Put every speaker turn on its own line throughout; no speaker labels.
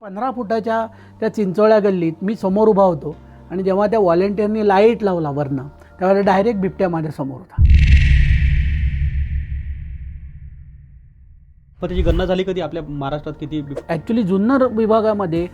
15 फुटाच्या त्या चिंचोळ्या गल्लीत मी समोर उभा होतो आणि जेव्हा त्या व्हॉलेंटिअरनी लाईट लावला वरनं त्यावेळेला डायरेक्ट बिबट्या माझ्या समोर होता.
पण त्याची गणना झाली कधी आपल्या महाराष्ट्रात किती
ॲक्च्युली जुन्नर विभागामध्ये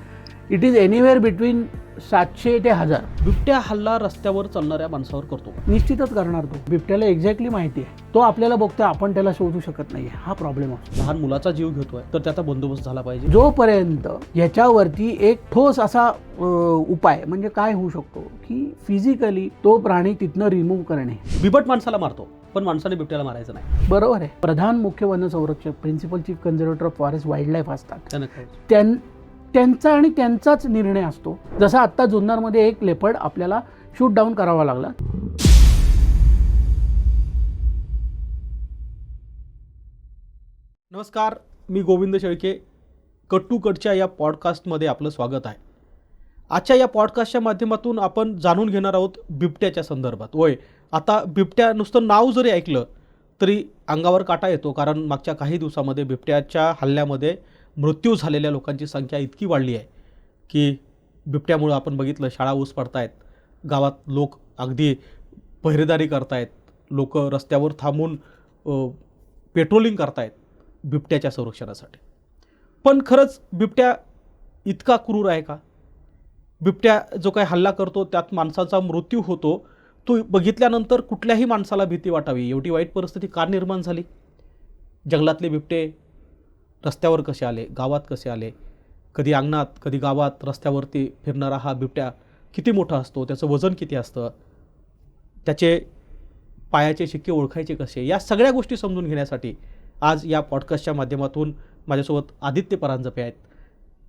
इट इज एनिवेअर बिटवीन 700 ते 1000.
बिबट्या हल्ला रस्त्यावर चालणाऱ्या माणसावर करतो?
निश्चितच करणार तो. बिबट्याला एक्झॅक्टली माहिती आहे, तो आपल्याला बघतोय, आपण त्याला शोधू शकत नाही. हा प्रॉब्लेम असतो.
लहान मुलाचा जीव घेतोय तर त्याचा बंदोबस्त झाला पाहिजे.
जोपर्यंत याच्यावरती एक ठोस असा उपाय म्हणजे काय होऊ शकतो की फिजिकली तो प्राणी तिथनं रिमूव्ह करणे.
बिबट माणसाला मारतो पण माणसाने बिबट्याला मारायचं नाही.
बरोबर आहे. प्रधान मुख्य वन संरक्षक principal chief conservator of forest wild life असतात.
त्यानं काय
त्यांचा आणि त्यांचाच निर्णय असतो. जसा आत्ता जुन्नरमध्ये एक लेपर्ड आपल्याला शूट डाऊन करावा लागला.
नमस्कार, मी गोविंद शेळके. कट टू कटच्या या पॉडकास्टमध्ये आपलं स्वागत आहे. आजच्या या पॉडकास्टच्या माध्यमातून आपण जाणून घेणार आहोत बिबट्याच्या संदर्भात. होय, आता बिबट्या नुसतं नाव जरी ऐकलं तरी अंगावर काटा येतो, कारण मागच्या काही दिवसामध्ये बिबट्याच्या हल्ल्यामध्ये मृत्यू झालेल्या लोकांची संख्या इतकी वाढली आहे की बिबट्यामुळं आपण बघितलं शाळा ऊस पडतायत, गावात लोक अगदी पहिरेदारी करतायत, लोक रस्त्यावर थांबून पेट्रोलिंग करतायत बिबट्याच्या संरक्षणासाठी. पण खरंच बिबट्या इतका क्रूर आहे का? बिबट्या जो काही हल्ला करतो त्यात माणसाचा मृत्यू होतो, तो बघितल्यानंतर कुठल्याही माणसाला भीती वाटावी एवढी वाईट परिस्थिती का निर्माण झाली? जंगलातले बिबटे रस्त्यावर कसे आले, गावात कसे आले, कधी अंगणात कधी गावात रस्त्यावरती फिरणारा हा बिबट्या किती मोठा असतो, त्याचं वजन किती असतं, त्याचे पायाचे शिक्के ओळखायचे कसे, या सगळ्या गोष्टी समजून घेण्यासाठी आज या पॉडकास्टच्या माध्यमातून माझ्यासोबत आदित्य परांजपे आहेत,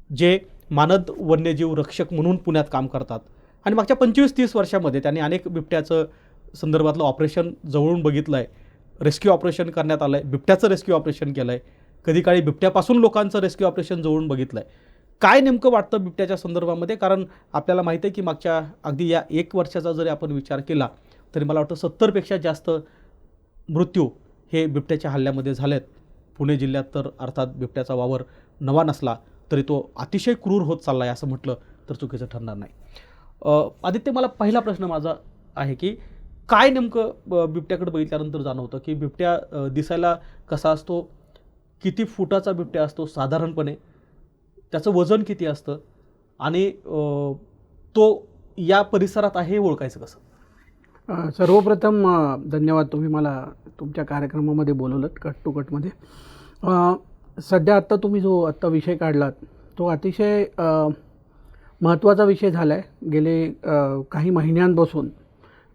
जे मानद वन्यजीव रक्षक म्हणून पुण्यात काम करतात आणि मागच्या 25-30 वर्षामध्ये त्यांनी अनेक बिबट्याचं संदर्भातलं ऑपरेशन जवळून बघितलं आहे. रेस्क्यू ऑपरेशन करण्यात आलं आहे, बिबट्याचं रेस्क्यू ऑपरेशन केलं आहे, कधी काळी बिबट्यापासून लोकांचं रेस्क्यू ऑपरेशन जवळून बघितलं आहे. काय नेमकं वाटतं बिबट्याच्या संदर्भामध्ये? कारण आपल्याला माहिती आहे की मागच्या अगदी या 1 वर्षाचा जरी आपण विचार केला तरी मला वाटतं 70पेक्षा जास्त मृत्यू हे बिबट्याच्या हल्ल्यामध्ये झालेत. पुणे जिल्ह्यात तर अर्थात बिबट्याचा वावर नवा नसला तरी तो अतिशय क्रूर होत चालला आहे असं म्हटलं तर चुकीचं ठरणार नाही. आदित्य, मला पहिला प्रश्न माझा आहे की काय नेमकं बिबट्याकडे बघितल्यानंतर जाणवतं की बिबट्या दिसायला कसा असतो, किती फुटाचा बिबट्या असतो साधारणपणे, त्याचं वजन किती असतं आणि तो या परिसरात आहे हे ओळखायचं कसं?
सर्वप्रथम धन्यवाद, तुम्ही मला तुमच्या कार्यक्रमामध्ये बोलवलं कट टू कटमध्ये. सध्या आत्ता तुम्ही जो आत्ता विषय काढलात तो अतिशय महत्त्वाचा विषय झाला आहे. गेले काही महिन्यांपासून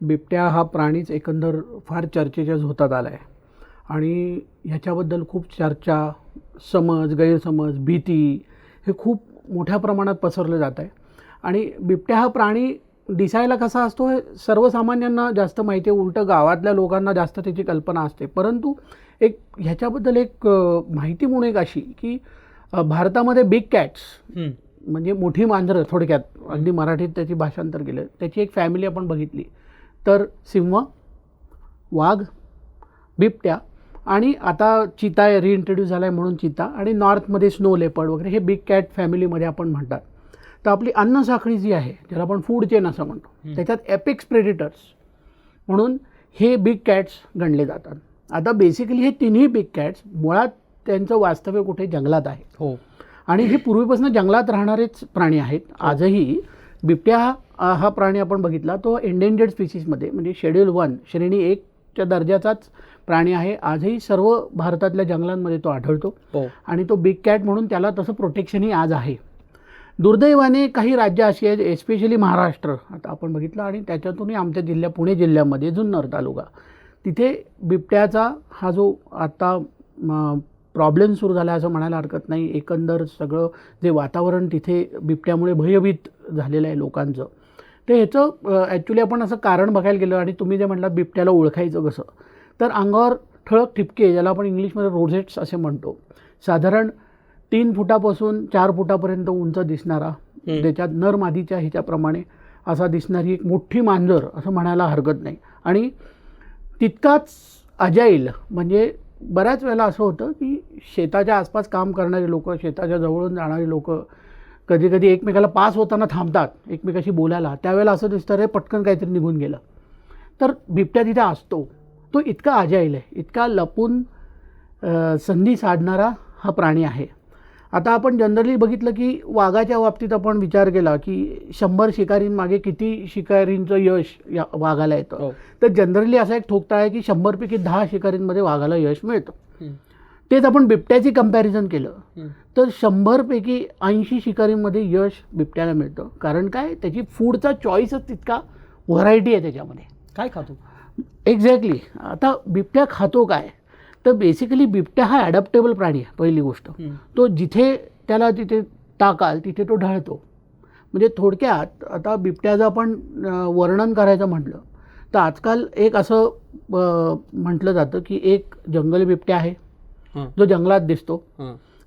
बिबट्या हा प्राणीच एकंदर फार चर्चेच्या झोतात आला आहे आणि ह्याच्याबद्दल खूप चर्चा, समज, गैरसमज, भीती हे खूप मोठ्या प्रमाणात पसरलं जात आहे. आणि बिबट्या हा प्राणी दिसायला कसा असतो हे सर्वसामान्यांना जास्त माहिती आहे, उलटं गावातल्या लोकांना जास्त त्याची कल्पना असते. परंतु एक ह्याच्याबद्दल एक माहिती म्हणून एक अशी की भारतामध्ये बिग कॅट्स म्हणजे मोठी मांजरं, थोडक्यात अगदी मराठीत त्याची भाषांतर केलं, त्याची एक फॅमिली आपण बघितली तर सिंह, वाघ, बिबट्या आणि आता चिता रिइंट्रोड्यूस झाला आहे म्हणून चिता, आणि नॉर्थमध्ये स्नो लेपर्ड वगैरे हे बिग कॅट फॅमिलीमध्ये आपण म्हणतात. तर आपली अन्न साखळी जी आहे ज्याला आपण फूड चेन असं म्हणतो, त्याच्यात एपेक्स प्रेडिटर्स म्हणून हे बिग कॅट्स गणले जातात. आता बेसिकली हे तिन्ही बिग कॅट्स मुळात त्यांचं वास्तव्य कुठे जंगलात आहे.
हो, आणि
हे पूर्वीपासून जंगलात राहणारेच प्राणी आहेत. आजही बिबट्या हा प्राणी आपण बघितला तो एंडेंजर्ड स्पीसीजमध्ये म्हणजे शेड्यूल 1 श्रेणी 1च्या दर्जाचाच प्राणी आहे. आजही सर्व भारतातल्या जंगलांमध्ये तो आढळतो आणि तो बिग कॅट म्हणून त्याला तसं प्रोटेक्शनही आज आहे. दुर्दैवाने काही राज्य अशी आहेत, एस्पेशली महाराष्ट्र आता आपण बघितलं आणि त्याच्यातूनही आमच्या पुणे जिल्ह्यामध्ये जुन्नर तालुका, तिथे बिबट्याचा हा जो आता प्रॉब्लेम सुरू झाला असं म्हणायला हरकत नाही. एकंदर सगळं जे वातावरण तिथे बिबट्यामुळे भयभीत झालेलं आहे लोकांचं, तर ह्याचं ॲक्च्युली आपण असं कारण बघायला गेलं आणि तुम्ही जे म्हटलं बिबट्याला ओळखायचं कसं, तर अंगावर ठळक ठिपके ज्याला आपण इंग्लिशमध्ये रोझेट्स असे म्हणतो, साधारण 3 फुटापासून 4 फुटापर्यंत उंच दिसणारा, त्याच्यात नर मादीच्या ह्याच्याप्रमाणे असा दिसणारी एक मोठी मांजर असं म्हणायला हरकत नाही. आणि तितकाच अजाईल म्हणजे बऱ्याच वेळेला असं होतं की शेताच्या आसपास काम करणारे लोक, शेताच्या जवळून जाणारे लोक कधी कधी एकमेकाला पास होताना थांबतात एकमेकाशी बोलायला, त्यावेळेला असं दिसतं रे पटकन काहीतरी निघून गेलं. तर बिबट्या तिथे असतो. तो इतका अजाईल आहे, इतका लपून संधी साधणारा हा प्राणी आहे. आता आपण जनरली बघितलं की वाघाच्या बाबतीत आपण विचार केला की 100 शिकारींमागे किती शिकारींचं यश या वाघाला येतं. तर जनरली असा एक ठोकता आहे की 100पैकी 10 शिकारींमध्ये वाघाला यश मिळतं. तेच आपण बिबट्याची कंपॅरिझन केलं तर 100पैकी 80 शिकारींमध्ये यश बिबट्याला मिळतं. कारण काय, त्याची फूडचा चॉईसच तितका व्हरायटी आहे त्याच्यामध्ये.
काय खातो
एक्झॅक्टली. आता बिबट्या खातो काय, तर बेसिकली बिबट्या हा ॲडॅप्टेबल प्राणी आहे. पहिली गोष्ट, तो जिथे त्याला तिथे टाकाल तिथे तो ढळतो. म्हणजे थोडक्यात आता बिबट्याचं आपण वर्णन करायचं म्हटलं तर आजकाल एक असं म्हटलं जातं की एक जंगल बिबट्या आहे जो जंगलात दिसतो,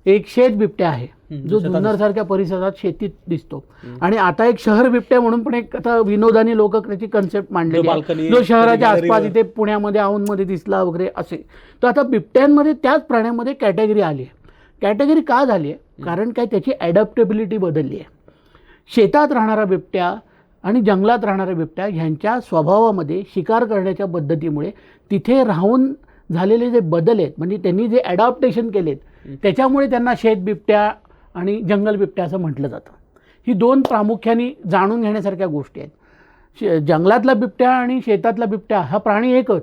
एक शेत बिबट्या आहे जो जुन्नरसारख्या परिसरात शेतीत दिसतो, आणि आता एक शहर बिबट्या म्हणून पण एक आता विनोदाने लोक त्याची कन्सेप्ट मांडलेली आहे, जो शहराच्या आसपास इथे पुण्यामध्ये औंधमध्ये दिसला वगैरे असे. तर आता बिबट्यांमध्ये त्याच प्राण्यामध्ये कॅटेगरी आली आहे. कॅटेगरी का झाली आहे, कारण काय त्याची ॲडॅप्टेबिलिटी बदलली आहे. शेतात राहणारा बिबट्या आणि जंगलात राहणाऱ्या बिबट्या ह्यांच्या स्वभावामध्ये शिकार करण्याच्या पद्धतीमुळे तिथे राहून झालेले जे बदल आहेत, म्हणजे त्यांनी जे ॲडॉप्टेशन केलेत त्याच्यामुळे त्यांना शेत बिबट्या आणि जंगल बिबट्या असं म्हटलं जातं. ही दोन प्रामुख्याने जाणून घेण्यासारख्या गोष्टी आहेत. जंगलातला बिबट्या आणि शेतातला बिबट्या हा प्राणी एकच,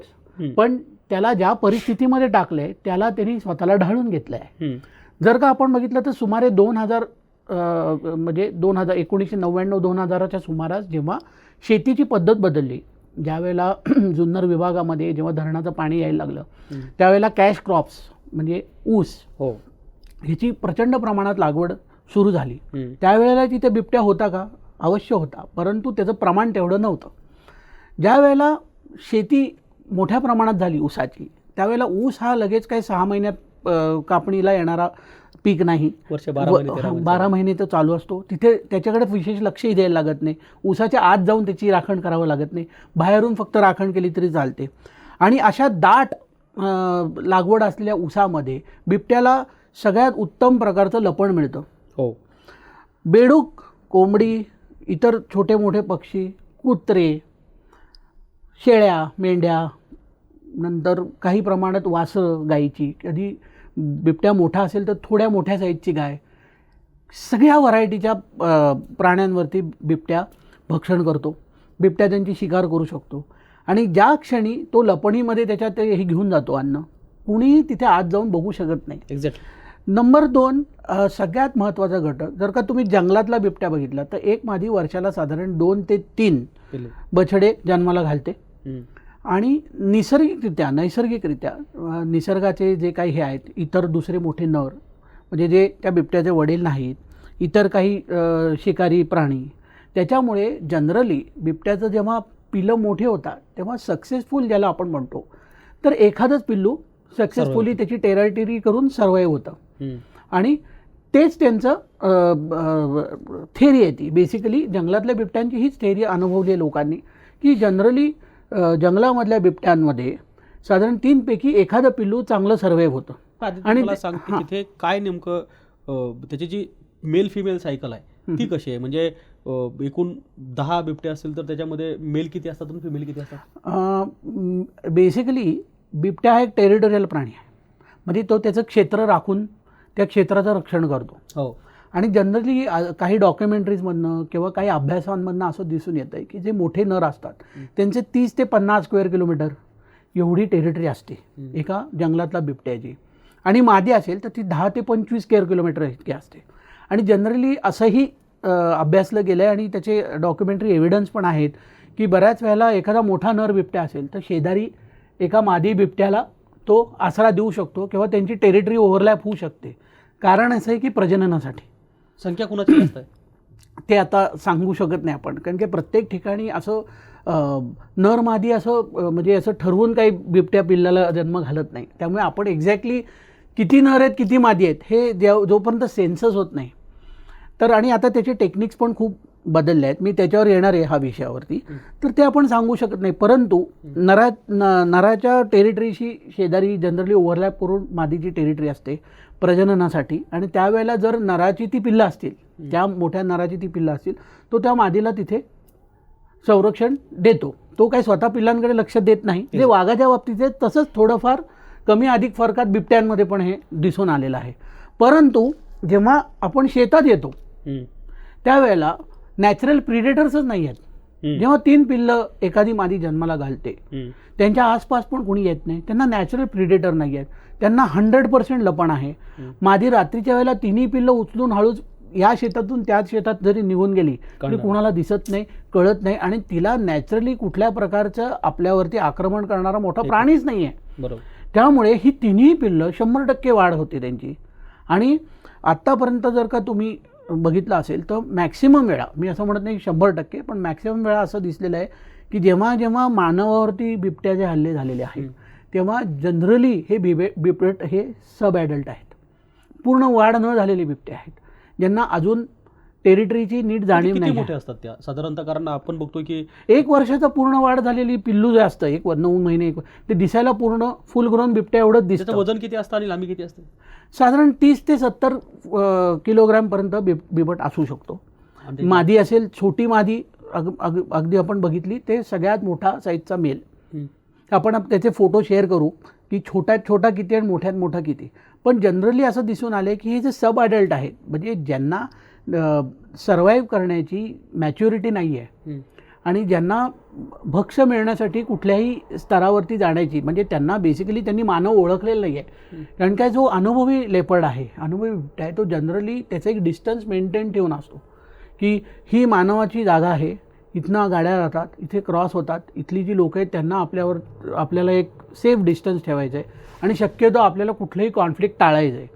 पण त्याला ज्या परिस्थितीमध्ये टाकलं आहे त्याला त्यांनी स्वतःला ढाळून घेतलं आहे. जर का आपण बघितलं तर सुमारे 2000 म्हणजे 1999-2000च्या सुमारास जेव्हा शेतीची पद्धत बदलली, ज्यावेळेला जुन्नर विभागामध्ये जेव्हा धरणाचं पाणी यायला लागलं त्यावेळेला कॅश क्रॉप्स म्हणजे ऊस ह्याची प्रचंड प्रमाणात लागवड सुरू झाली. त्यावेळेला तिथे बिबट्या होता का, अवश्य होता, परंतु त्याचं प्रमाण तेवढं नव्हतं. ज्या वेळेला शेती मोठ्या प्रमाणात झाली ऊसाची, त्यावेळेला ऊस हा लगेच काही 6 महिन्यात कापणीला येणारा पीक नाही, 12 महिने तो चालू असतो. तिथे त्याच्याकडे विशेष लक्षही द्यायला लागत नाही, ऊसाच्या आत जाऊन त्याची राखण करावं लागत नाही, बाहेरून फक्त राखण केली तरी चालते. आणि अशा दाट लागवड असलेल्या ऊसामध्ये बिबट्याला सगळ्यात उत्तम प्रकारचं लपण मिळतं. बेडूक, कोंबडी, इतर छोटे मोठे पक्षी, कुत्रे, शेळ्या, मेंढ्या, नंतर काही प्रमाणात वासरं गाईची, कधी बिबट्या मोठा असेल तर थोड्या मोठ्या साईजची गाय, सगळ्या व्हरायटीच्या प्राण्यांवरती बिबट्या भक्षण करतो. बिबट्या त्यांची शिकार करू शकतो. आणि ज्या क्षणी तो लपणीमध्ये त्याच्यात हे घेऊन जातो अन्न, कुणीही तिथे आत जाऊन बघू शकत नाही.
एक्झॅक्टली.
नंबर 2, सगळ्यात महत्त्वाचा घटक, जर का तुम्ही जंगलातला बिबट्या बघितला तर एक मादी वर्षाला साधारण 2 ते 3 बछडे जन्माला घालते. आणि नैसर्गिकरित्या निसर्गाचे जे काही हे आहेत इतर दुसरे मोठे नर, म्हणजे जे त्या बिबट्याचे वडील नाहीत, इतर काही शिकारी प्राणी, त्याच्यामुळे जनरली बिबट्याचं जेव्हा पिल्लं मोठे होतात तेव्हा सक्सेसफुल ज्याला आपण म्हणतो, तर एखादंच पिल्लू सक्सेसफुली त्याची टेरिटरी करून सर्वाईव्ह होतं. आणि तेच त्यांचं थेरी आहे ती. बेसिकली जंगलातल्या बिबट्यांची हीच थेरी अनुभवली आहे लोकांनी, की जनरली जंगलामधल्या बिबट्यांमध्ये साधारण 3 पैकी एखादं पिल्लू चांगलं सर्वाईव्ह होतं.
आणि मला सांग तिथे काय नेमकं त्याची जी मेल फिमेल सायकल आहे ती कशी आहे, म्हणजे एकूण 10 बिबटे असतील तर त्याच्यामध्ये मेल किती असतात आणि फिमेल किती असतात?
बेसिकली बिबट्या हा एक टेरिटोरियल प्राणी आहे, म्हणजे तो त्याचं क्षेत्र राखून त्या क्षेत्राचं रक्षण करतो. आणि जनरली काही डॉक्युमेंटरीजमधनं किंवा काही अभ्यासांमधनं असं दिसून येतं आहे की जे मोठे नर असतात त्यांचे 30 ते 50 स्क्वेअर किलोमीटर एवढी टेरिटरी असते एका जंगलातला बिबट्याची, आणि मादी असेल तर ती 10 ते 25 स्क्वेअर किलोमीटर इतकी असते. आणि जनरली असंही अभ्यासलं गेलं आहे आणि त्याचे डॉक्युमेंटरी एव्हिडन्स पण आहेत की बऱ्याच वेळेला एखादा मोठा नर बिबट्या असेल तर शेजारी एका मादी बिबट्याला तो आसरा देऊ शकतो किंवा त्यांची टेरिटरी ओव्हरलॅप होऊ शकते. कारण असं आहे की प्रजननासाठी.
संख्या कुणाची जास्त आहे
ते आता सांगू शकत नाही आपण, कारण की प्रत्येक ठिकाणी असं नर मादी असं म्हणजे असं ठरवून काही बिबट्या पिल्लाला जन्म घालत नाही. त्यामुळे आपण एक्झॅक्टली किती नर आहेत किती मादी आहेत हे जोपर्यंत सेन्सस होत नाही तर, आणि आता त्याचे टेक्निक्स पण खूप बदलले आहेत, मी त्याच्यावर येणार आहे हा विषयावरती, तर ते आपण सांगू शकत नाही. परंतु नराच्या टेरिटरीशी शेजारी जनरली ओव्हरलॅप करून मादीची टेरिटरी असते प्रजननासाठी. आणि त्यावेळेला जर नराची ती पिल्लं असतील त्या मोठ्या नराची ती पिल्लं असतील, तो त्या मादीला तिथे संरक्षण देतो. तो काही स्वतः पिल्लांकडे लक्ष देत नाही. जे वाघाच्या बाबतीत आहे तसंच थोडंफार कमी अधिक फरकात बिबट्यांमध्ये पण हे दिसून आलेलं आहे. परंतु जेव्हा आपण शेतात येतो त्यावेळेला नॅचरल प्रिडेटर्सच नाही आहेत. जेव्हा 3 पिल्लं एखादी मादी जन्माला घालते, त्यांच्या आसपास पण कोणी येत नाही, त्यांना नॅचरल प्रिडेटर नाही आहेत, त्यांना 100% लपण आहे. मादी रात्रीच्या वेळेला 3ही पिल्लं उचलून हळूच या शेतातून त्या शेतात जरी निघून गेली तरी कोणाला दिसत नाही, कळत नाही, आणि तिला नॅचरली कुठल्या प्रकारचं आपल्यावरती आक्रमण करणारा मोठा प्राणीच नाही आहे.
बरोबर.
त्यामुळे ही 3ही पिल्लं 100% वाढ होते त्यांची. आणि आत्तापर्यंत जर का तुम्ही बघितलं असेल तर मॅक्सिमम वेळा, मी असं म्हणत नाही 100%, पण मॅक्सिमम वेळा असं दिसलेलं आहे की जेव्हा जेव्हा मानवावरती बिबट्याचे हल्ले झालेले आहेत तेव्हा जनरली हे बिबट हे सब ॲडल्ट आहेत, पूर्ण वाढ न झालेले बिबटे आहेत, ज्यांना अजून टेरिटरीची नीट जाणीव
किती
नाही.
मोठे असतात त्या साधारणतः? कारण आपण बघतोय की
1 वर्षाचा पूर्ण वाढ झालेली पिल्लू जे असतं, 9 महिने, ते दिसायला पूर्ण फुल ग्रोन बिबट्या एवढंच दिसतं.
त्याचं वजन किती असतं आणि लांबी किती असते?
साधारण 30 ते 70 किलोग्रॅमपर्यंत बिबट असू शकतो. मादी असेल, छोटी मादी अगदी आपण बघितली ते सगळ्यात मोठा साईजचा मेल. आपण त्याचे फोटो शेअर करू की छोट्यात छोटा किती आणि मोठ्यात मोठा किती. पण जनरली असं दिसून आलं की हे जे सब ॲडल्ट आहेत, म्हणजे ज्यांना सर्वाईव्ह करण्याची मॅच्युरिटी नाही आहे आणि ज्यांना भक्ष्य मिळण्यासाठी कुठल्याही स्तरावरती जाण्याची, म्हणजे त्यांना बेसिकली त्यांनी मानव ओळखलेला नाही आहे. कारण काय, जो अनुभवी लेपर्ड आहे, अनुभवी बिबट्या आहे, तो जनरली त्याचं एक डिस्टन्स मेंटेन ठेवून असतो की ही मानवाची जागा आहे, इथनं गाड्या राहतात, इथे क्रॉस होतात, इथली जी लोकं आहेत त्यांना आपल्याला एक सेफ डिस्टन्स ठेवायचं आहे आणि शक्यतो आपल्याला कुठलंही कॉन्फ्लिक्ट टाळायचं आहे.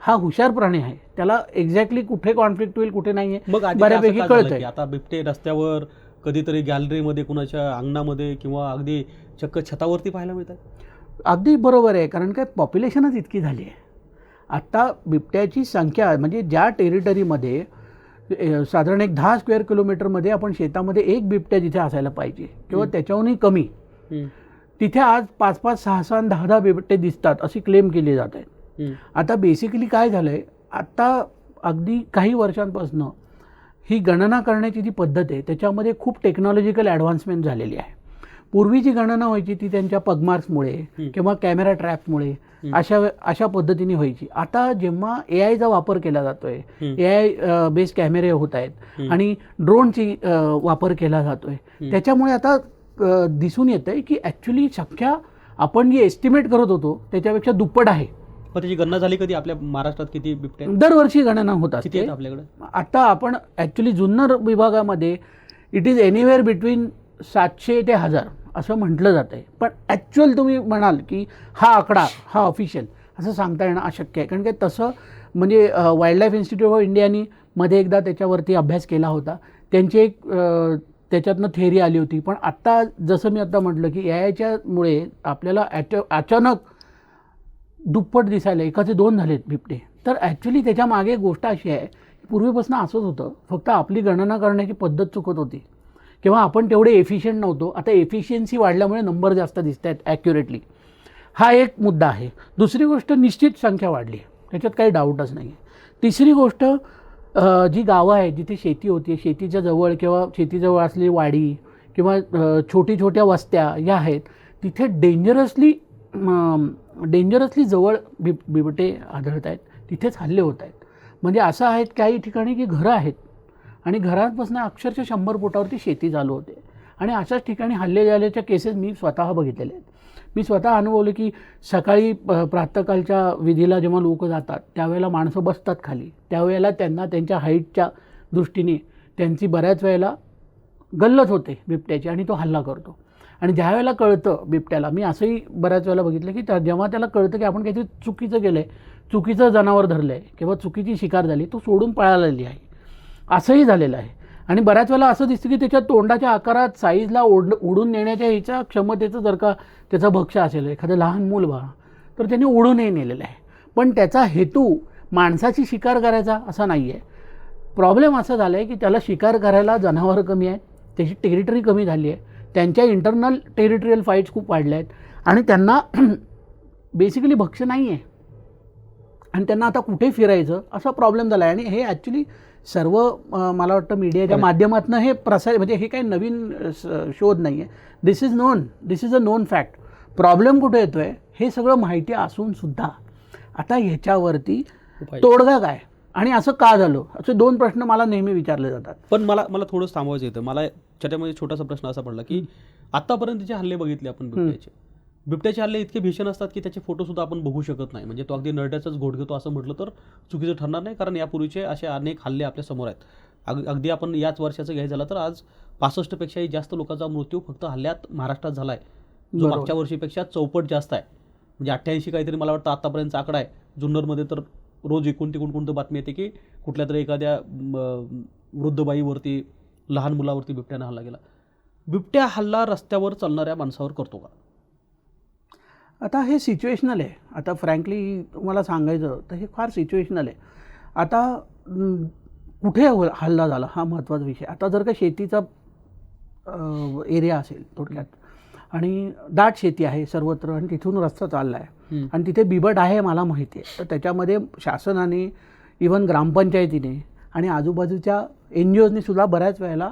हा हुशार प्राणी आहे, त्याला एक्झॅक्टली कुठे कॉन्फ्लिक्ट होईल कुठे नाही आहे
मग
बऱ्यापैकी कळतंय.
आता बिबटे रस्त्यावर, कधीतरी गॅलरीमध्ये, कुणाच्या अंगणामध्ये किंवा अगदी चक्क छतावरती पाहायला मिळतात.
अगदी बरोबर आहे, कारण काय पॉप्युलेशनच इतकी झाली आहे. आत्ता बिबट्याची संख्या, म्हणजे ज्या टेरिटरीमध्ये साधारण एक 10 स्क्वेअर किलोमीटरमध्ये आपण शेतामध्ये एक बिबट्या जिथे असायला पाहिजे किंवा त्याच्याहूनही कमी, तिथे आज 5-5, 6-6, 10-10 बिबटे दिसतात अशी क्लेम केली जात आहेत. आता बेसिकली काय झालं आहे, आत्ता अगदी काही वर्षांपासून ही गणना करण्याची जी पद्धत आहे त्याच्यामध्ये खूप टेक्नॉलॉजिकल ॲडव्हान्समेंट झालेली आहे. पूर्वी जी गणना व्हायची ती त्यांच्या पगमार्क्समुळे किंवा कॅमेरा ट्रॅपमुळे अशा पद्धतीने व्हायची. आता जेव्हा AIचा वापर केला जातोय, AI बेस्ड कॅमेरे होत आहेत आणि ड्रोनची वापर केला जातोय, त्याच्यामुळे आता दिसून येतं आहे की ॲक्च्युली संख्या आपण जी एस्टिमेट करत होतो त्याच्यापेक्षा दुप्पट आहे.
मग त्याची गणना झाली कधी आपल्या महाराष्ट्रात किती बिबटे?
दरवर्षी गणना होत असते
आपल्याकडे.
आता आपण ॲक्च्युली जुन्नर विभागामध्ये इट इज एनिवेअर बिटवीन 700 ते 1000 असं म्हटलं जातं आहे. पण ॲक्च्युअल तुम्ही म्हणाल की हा आकडा, हा ऑफिशियल असं सांगता येणं अशक्य आहे. कारण की तसं म्हणजे वाईल्ड लाईफ इन्स्टिट्यूट ऑफ इंडियानी मध्ये एकदा त्याच्यावरती अभ्यास केला होता, त्यांची एक त्याच्यातनं थेअरी आली होती. पण आत्ता जसं मी आता म्हटलं की AIच्यामुळे आपल्याला अचानक दुप्पट दिसायला, एकाचे 2 झालेत बिबटे. तर ॲक्च्युली त्याच्या मागे गोष्ट अशी आहे, पूर्वीपासून असंच होतं, फक्त आपली गणना करण्याची पद्धत चुकत होती किंवा आपण तेवढे एफिशियंट नव्हतो. आता एफिशियन्सी वाढल्यामुळे नंबर जास्त दिसत आहेत ॲक्युरेटली. हा एक मुद्दा आहे. दुसरी गोष्ट, निश्चित संख्या वाढली, त्याच्यात काही डाऊटच नाही आहे. तिसरी गोष्ट, जी गावं आहेत जिथे शेती होती, शेतीच्या जवळ किंवा शेतीजवळ असलेली वाडी किंवा छोटी छोट्या वस्त्या या आहेत, तिथे डेंजरसली जवळ बिबटे आढळत आहेत, तिथेच हल्ले होत आहेत. म्हणजे असं आहेत काही ठिकाणी की घरं आहेत आणि घरांपासून अक्षरशः 100 फुटावरती शेती चालू होते आणि अशाच ठिकाणी हल्ले झाल्याच्या केसेस मी स्वतः बघितलेल्या आहेत. मी स्वतः अनुभवले की सकाळी प्रातःकालच्या विधीला जेव्हा लोक जातात त्यावेळेला माणसं बसतात खाली, त्यावेळेला त्यांना त्यांच्या हाईटच्या दृष्टीने त्यांची बऱ्याच वेळेला गल्लत होते बिबट्याची आणि तो हल्ला करतो. आणि ज्या वेळेला कळतं बिबट्याला, मी असंही बऱ्याच वेळेला बघितलं की जेव्हा त्याला कळतं की आपण काहीतरी चुकीचं केलं आहे, चुकीचं जनावर धरलं आहे किंवा चुकीची शिकार झाली, तो सोडून पळालेली आहे, असंही झालेलं आहे. आणि बऱ्याच वेळेला असं दिसतं की त्याच्या तोंडाच्या आकारात साईजला उडून नेण्याच्या ह्याच्या क्षमतेचं जर का त्याचं भक्ष्य असेल, एखादं लहान मूल बघा, तर त्याने उडूनही नेलेलं आहे. पण त्याचा हेतू माणसाची शिकार करायचा असा नाही आहे. प्रॉब्लेम असा झाला आहे की त्याला शिकार करायला जनावरं कमी आहेत, त्याची टेरिटरी कमी झाली आहे, त्यांच्या इंटरनल टेरिटरियल फाईट्स खूप वाढल्या आहेत आणि त्यांना बेसिकली भक्ष्य नाही आहे आणि त्यांना आता कुठे फिरायचं असा प्रॉब्लेम झाला आहे. आणि हे ॲक्च्युली सर्व मला वाटतं मीडियाच्या माध्यमातून हे प्रसार, म्हणजे हे काही नवीन शोध नाही आहे. This is a known fact. Problem कुठे येतो आहे, हे सगळं माहिती असून सुद्धा आता ह्याच्यावरती तोडगा काय आणि असं का झालं, असे 2 प्रश्न मला नेहमी विचारले जातात.
पण मला थोडं थांबवायचं येतं. मला त्याच्यामध्ये छोटासा प्रश्न असा पडला की आतापर्यंतचे हल्ले बघितले आपण बिबट्याचे हल्ले इतके भीषण असतात की त्याचे फोटो सुद्धा आपण बघू शकत नाही. म्हणजे तो अगदी नरड्याचाच घोट घेतो असं म्हटलं तर चुकीचं ठरणार नाही, कारण यापूर्वीचे असे अनेक हल्ले आपल्या समोर आहेत. अगदी आपण याच वर्षाचं घ्यायचं झालं तर आज 65पेक्षाही जास्त लोकांचा मृत्यू फक्त हल्ल्यात महाराष्ट्रात झाला आहे, जो मागच्या वर्षीपेक्षा 4पट जास्त आहे. म्हणजे 88 काहीतरी मला वाटतं आतापर्यंतचा आकडा आहे. जुन्नरमध्ये तर रोज कोणती बातमी येते की कुठल्या तरी एखाद्या वृद्ध बाईवरती, लहान मुलावरती बिबट्यानं हल्ला केला. बिबट्या हल्ला रस्त्यावर चालणाऱ्या माणसावर करतो का?
आता हे सिच्युएशनल आहे. आता फ्रँकली तुम्हाला सांगायचं तर हे फार सिच्युएशनल आहे. आता कुठे हल्ला झाला हा महत्त्वाचा विषय. आता जर का शेतीचा एरिया असेल थोडक्यात, आणि दाट शेती आहे सर्वत्र, आणि तिथून रस्ता चालला आहे आणि तिथे बिबट आहे मला माहिती आहे, तर त्याच्यामध्ये शासनाने, इव्हन ग्रामपंचायतीने आणि आजूबाजूच्या NGOजनी सुद्धा बऱ्याच वेळेला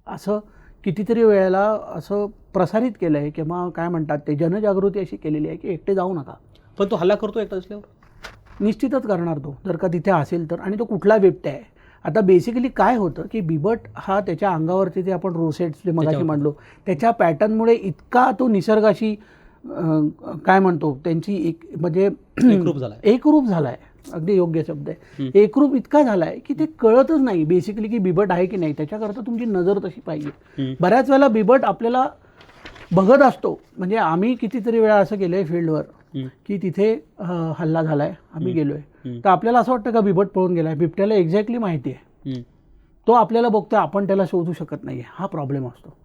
असं कितीतरी वेळेला असं प्रसारित केलं आहे किंवा काय म्हणतात ते जनजागृती अशी केलेली आहे की एकटे जाऊ नका.
पण तो हल्ला करतो एकटा असल्यावर?
निश्चितच करणार तो, जर का तिथे असेल तर. आणि तो कुठला बिबट्या आहे. आता बेसिकली काय होतं की बिबट हा त्याच्या अंगावरती जे आपण रोसेट्स जे मगाशी म्हणलो त्याच्या पॅटर्नमुळे इतका तो निसर्गाशी काय म्हणतो त्यांची म्हणजे एकरूप झाला आहे. अगदी योग्य शब्द आहे. एकरूप इतका झाला आहे की ते कळतच नाही बेसिकली की बिबट आहे की नाही. त्याच्याकरता तुमची नजर तशी पाहिजे. बऱ्याच वेळेला बिबट आपल्याला बघत असतो. म्हणजे आम्ही कितीतरी वेळा असं केलं आहे फील्डवर की तिथे हल्ला झाला आहे, आम्ही गेलो आहे, तर आपल्याला असं वाटतं का बिबट पळून गेला आहे. बिबट्याला एक्झॅक्टली माहिती आहे, तो आपल्याला बघतो, आपण त्याला शोधू शकत नाही. हा प्रॉब्लेम असतो.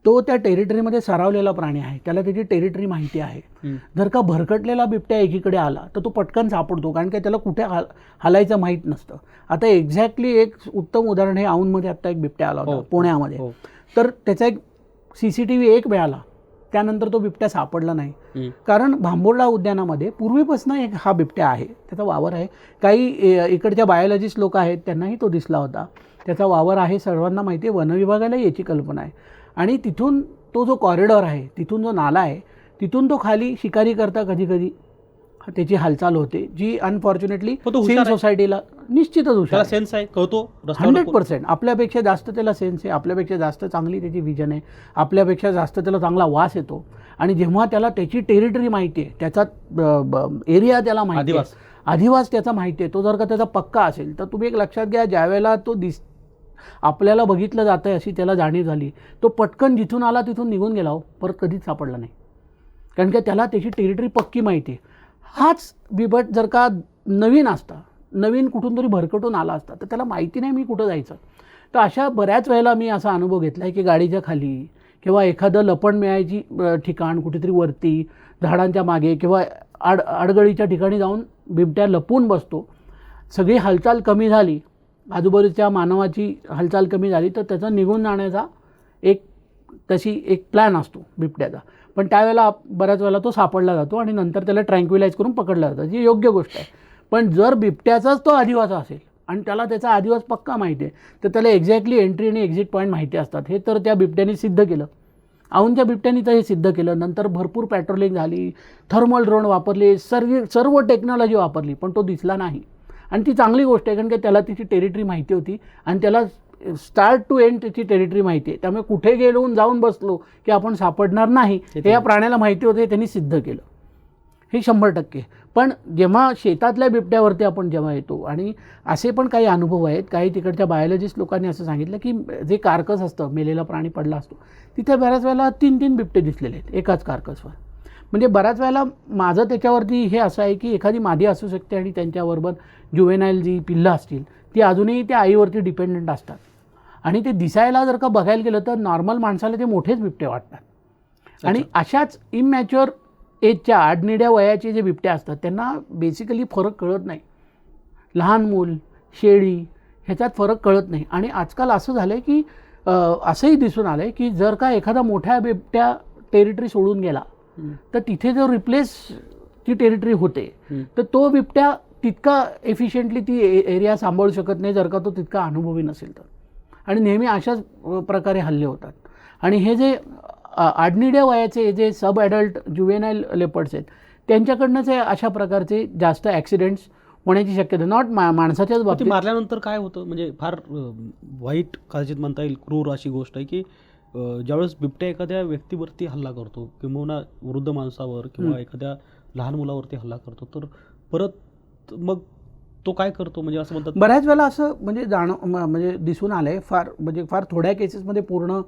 तो त्या टेरिटरीमध्ये सरावलेला प्राणी आहे, त्याला त्याची टेरिटरी माहिती आहे. जर का भरकटलेला बिबट्या एकीकडे आला तर तो पटकन सापडतो, कारण की त्याला कुठे हलायचं माहीत नसतं. आता एक्झॅक्टली एक उत्तम उदाहरण हे औंधमध्ये आत्ता एक बिबट्या आला होता पुण्यामध्ये. तर त्याचा एक CCTV एक मिळाला, त्यानंतर तो बिबट्या सापडला नाही. कारण भांबोर्डा उद्यानामध्ये पूर्वीपासून एक हा बिबट्या आहे, त्याचा वावर आहे. काही इकडच्या बायोलॉजिस्ट लोक आहेत त्यांनाही तो दिसला होता. त्याचा वावर आहे, सर्वांना माहिती आहे, वनविभागालाही याची कल्पना आहे. आणि तिथून तो जो कॉरिडॉर आहे, तिथून जो नाला आहे, तिथून तो खाली शिकारी करता कधी कधी त्याची हालचाल होते, जी अनफॉर्च्युनेटली सिव्हिल सोसायटीला निश्चितच हुशार
सेन्स आहे, कळतो
100%. आपल्यापेक्षा जास्त त्याला सेन्स आहे, आपल्यापेक्षा जास्त चांगली त्याची विजन आहे, आपल्यापेक्षा जास्त त्याला चांगला वास येतो. आणि जेव्हा त्याला त्याची टेरिटरी माहिती आहे, त्याचा एरिया त्याला माहिती आहे, अधिवास त्याचा माहिती आहे, तो जर का त्याचा पक्का असेल तर तुम्ही एक लक्षात घ्या, ज्यावेळेला तो आपल्याला बघितलं जातं आहे अशी त्याला जाणीव झाली, तो पटकन जिथून आला तिथून निघून गेला, परत कधीच सापडला नाही. कारण की त्याला त्याची टेरिटरी पक्की माहिती आहे. हाच बिबट जर का नवीन असता, नवीन कुठून तरी भरकटून आला असता, तर त्याला माहिती नाही मी कुठं जायचं. तर अशा बऱ्याच वेळेला मी असा अनुभव घेतला आहे की गाडीच्या खाली किंवा एखादं लपण मिळायची ठिकाण कुठेतरी वरती झाडांच्या मागे किंवा आडगळीच्या ठिकाणी जाऊन बिबट्या लपून बसतो. सगळी हालचाल कमी झाली, आजूबाजूच्या मानवाची हालचाल कमी झाली, तर त्याचा निघून जाण्याचा तशी एक प्लॅन असतो बिबट्याचा. पण त्यावेळेला बऱ्याच वेळेला तो सापडला जातो आणि नंतर त्याला ट्रँक्विलाइज करून पकडला जातं, जी योग्य गोष्ट आहे. पण जर बिबट्याचाच तो आदिवास असेल आणि त्याला त्याचा आदिवास पक्का माहिती आहे, तर त्याला एक्झॅक्टली एंट्री आणि एक्झिट पॉईंट माहिती असतात. हे तर त्या बिबट्याने सिद्ध केलं, औंधच्या बिबट्याने तर हे सिद्ध केलं. नंतर भरपूर पॅट्रोलिंग झाली, थर्मल ड्रोन वापरले, सर्व टेक्नॉलॉजी वापरली, पण तो दिसला नाही. आणि ती चांगली गोष्ट आहे, कारण की त्याला तिची टेरिटरी माहिती होती आणि त्याला स्टार्ट टू एंड त्याची टेरिटरी माहिती आहे. त्यामुळे कुठे गेलो जाऊन बसलो की आपण सापडणार नाही हे या प्राण्याला माहिती होते, त्यांनी सिद्ध केलं. हे 100%. पण जेव्हा शेतातल्या बिबट्यावरती आपण जेव्हा येतो, आणि असे पण काही अनुभव आहेत, काही तिकडच्या बायोलॉजिस्ट लोकांनी असं सांगितलं की जे कार्कस असतं, मेलेला प्राणी पडला असतो, तिथे बऱ्याच वेळेला 3-3 बिबटे दिसलेले आहेत एकाच कार्कसवर. म्हणजे बऱ्याच वेळेला माझं त्याच्यावरती हे असं आहे की एखादी मादी असू शकते आणि त्यांच्याबरोबर जुवेनाईल जी पिल्लं असतील ती अजूनही त्या आईवरती डिपेंडंट असतात. आणि ते दिसायला जर का बघायला गेलं तर नॉर्मल माणसाला ते मोठेच बिबटे वाटतात. आणि अशाच इमॅच्युअर एजच्या आडनिड्या वयाचे जे बिबटे असतात त्यांना बेसिकली फरक कळत नाही. लहान मूल, शेळी ह्याच्यात फरक कळत नाही. आणि आजकाल असं झालं आहे की असंही दिसून आलं आहे की जर का एखादा मोठ्या बिबट्या टेरिटरी सोडून गेला तर तिथे जो रिप्लेसची टेरिटरी होते, तर तो बिबट्या तितका एफिशियंटली ती एरिया सांभाळू शकत नाही जर का तो तितका अनुभवी नसेल तर. आणि नेहमी अशाच प्रकारे हल्ले होतात. आणि हे जे आडनिड्या वयाचे जे सब ॲडल्ट ज्युवेनाईल लेपर्ड्स आहेत त्यांच्याकडनंच हे अशा प्रकारचे जास्त ॲक्सिडेंट्स होण्याची शक्यता, नॉट माणसाच्याच
ती
बाबतीत.
मारल्यानंतर काय होतं म्हणजे फार वाईट कदाचित म्हणता येईल, क्रूर अशी गोष्ट आहे की ज्यावेळेस बिबट्या एखाद्या व्यक्तीवरती हल्ला करतो किंवा वृद्ध माणसावर किंवा एखाद्या लहान मुलावरती हल्ला करतो तर परत मग तो काय करतो म्हणजे असं म्हणतात.
बऱ्याच वेळेला असं म्हणजे म्हणजे दिसून आलं आहे, फार थोड्या केसेसमध्ये पूर्ण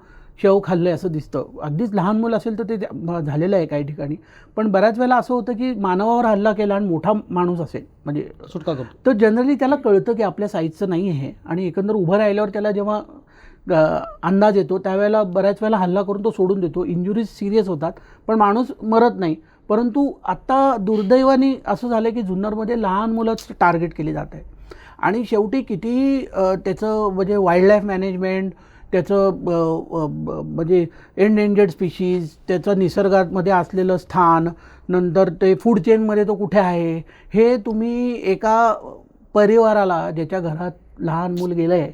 शेव खाल्लं आहे असं दिसतं. अगदीच लहान मुलं असेल तर ते झालेलं आहे काही ठिकाणी. पण बऱ्याच वेळेला असं होतं की मानवावर हल्ला केला आणि मोठा माणूस असेल म्हणजे
सुटका करतो
तर जनरली त्याला कळतं की आपल्या साईजचं नाही आहे आणि एकंदर उभं राहिल्यावर त्याला जेव्हा अंदाज येतो त्यावेळेला बऱ्याच वेळेला हल्ला करून तो सोडून देतो. इंजुरीज सिरियस होतात पण माणूस मरत नाही. परंतु आत्ता दुर्दैवाने असं झालं की जुन्नरमध्ये लहान मुलंच टार्गेट केली जात आहे. आणि शेवटी कितीही त्याचं म्हणजे वाईल्ड लाईफ मॅनेजमेंट, त्याचं म्हणजे एंडेंजर्ड स्पीशीज, त्याचं निसर्गामध्ये असलेलं स्थान, नंतर ते फूड चेनमध्ये तो कुठे आहे हे तुम्ही एका परिवाराला ज्याच्या घरात लहान मूल गेलं आहे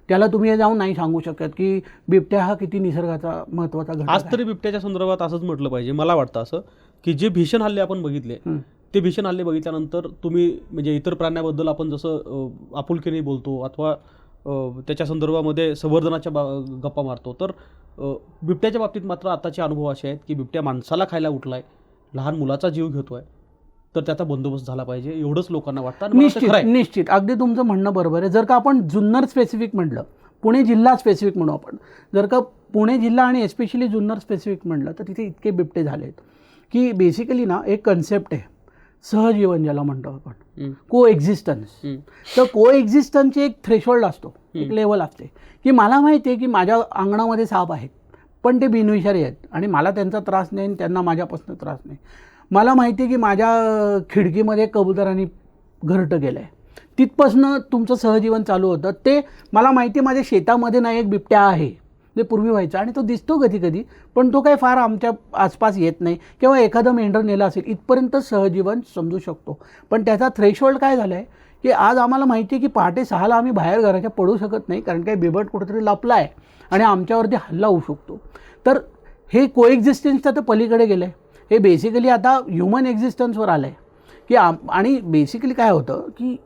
त्याला तुम्ही हे जाऊन नाही सांगू शकत की बिबट्या हा किती निसर्गाचा महत्त्वाचा घटक
आज
आहे.
तरी बिबट्याच्या संदर्भात असंच म्हटलं पाहिजे. मला वाटतं असं की जे भीषण हल्ले आपण बघितले ते भीषण हल्ले बघितल्यानंतर तुम्ही म्हणजे इतर प्राण्याबद्दल आपण जसं आपुलकीने बोलतो अथवा त्याच्या संदर्भामध्ये संवर्धनाच्या गप्पा मारतो तर बिबट्याच्या बाबतीत मात्र आताचे अनुभव असे आहेत की बिबट्या माणसाला खायला उठलाय, लहान मुलाचा जीव घेतोय, तर त्याचा बंदोबस्त झाला पाहिजे एवढंच लोकांना वाटतं. आणि मला ते खरं आहे.
निश्चित अगदी तुमचं म्हणणं बरोबर आहे. जर का आपण जुन्नर स्पेसिफिक म्हटलं, पुणे जिल्हा स्पेसिफिक म्हणू आपण, जर का पुणे जिल्हा आणि एस्पेशली जुन्नर स्पेसिफिक म्हटलं तर तिथे इतके बिबटे झाले आहेत की बेसिकली ना एक कन्सेप्ट आहे सहजीवन ज्याला म्हणतो आपण, को एक्झिस्टन्स. तर को एक्झिस्टन्सची एक थ्रेशोल्ड असतो, एक लेवल असते की मला माहिती आहे की माझ्या अंगणामध्ये साप आहेत पण ते बिनविषारी आहेत आणि मला त्यांचा त्रास नाही आणि त्यांना माझ्यापासून त्रास नाही. मला माहिती आहे की माझ्या खिडकीमध्ये कबुतरांनी घरटं गेलं आहे, तिथपासनं तुमचं सहजीवन चालू होतं. ते मला माहिती आहे माझ्या शेतामध्ये ना एक बिबट्या आहे जे पूर्वी व्हायचं आणि तो दिसतो कधी कधी पण तो काही फार आमच्या आसपास येत नाही किंवा एखादं मेंढर नेलं असेल इथपर्यंत सहजीवन समजू शकतो. पण त्याचा थ्रेशोल्ड काय झालं आहे की आज आम्हाला माहिती आहे की पहाटे 6ला आम्ही बाहेर घराच्या पडू शकत नाही कारण काही बिबट कुठेतरी लपला आहे आणि आमच्यावरती हल्ला होऊ शकतो. तर हे कोएक्झिस्टन्सच्या तर पलीकडे गेलं आहे. हे बेसिकली आता ह्युमन एक्झिस्टन्सवर आलं आहे की आणि बेसिकली काय होतं की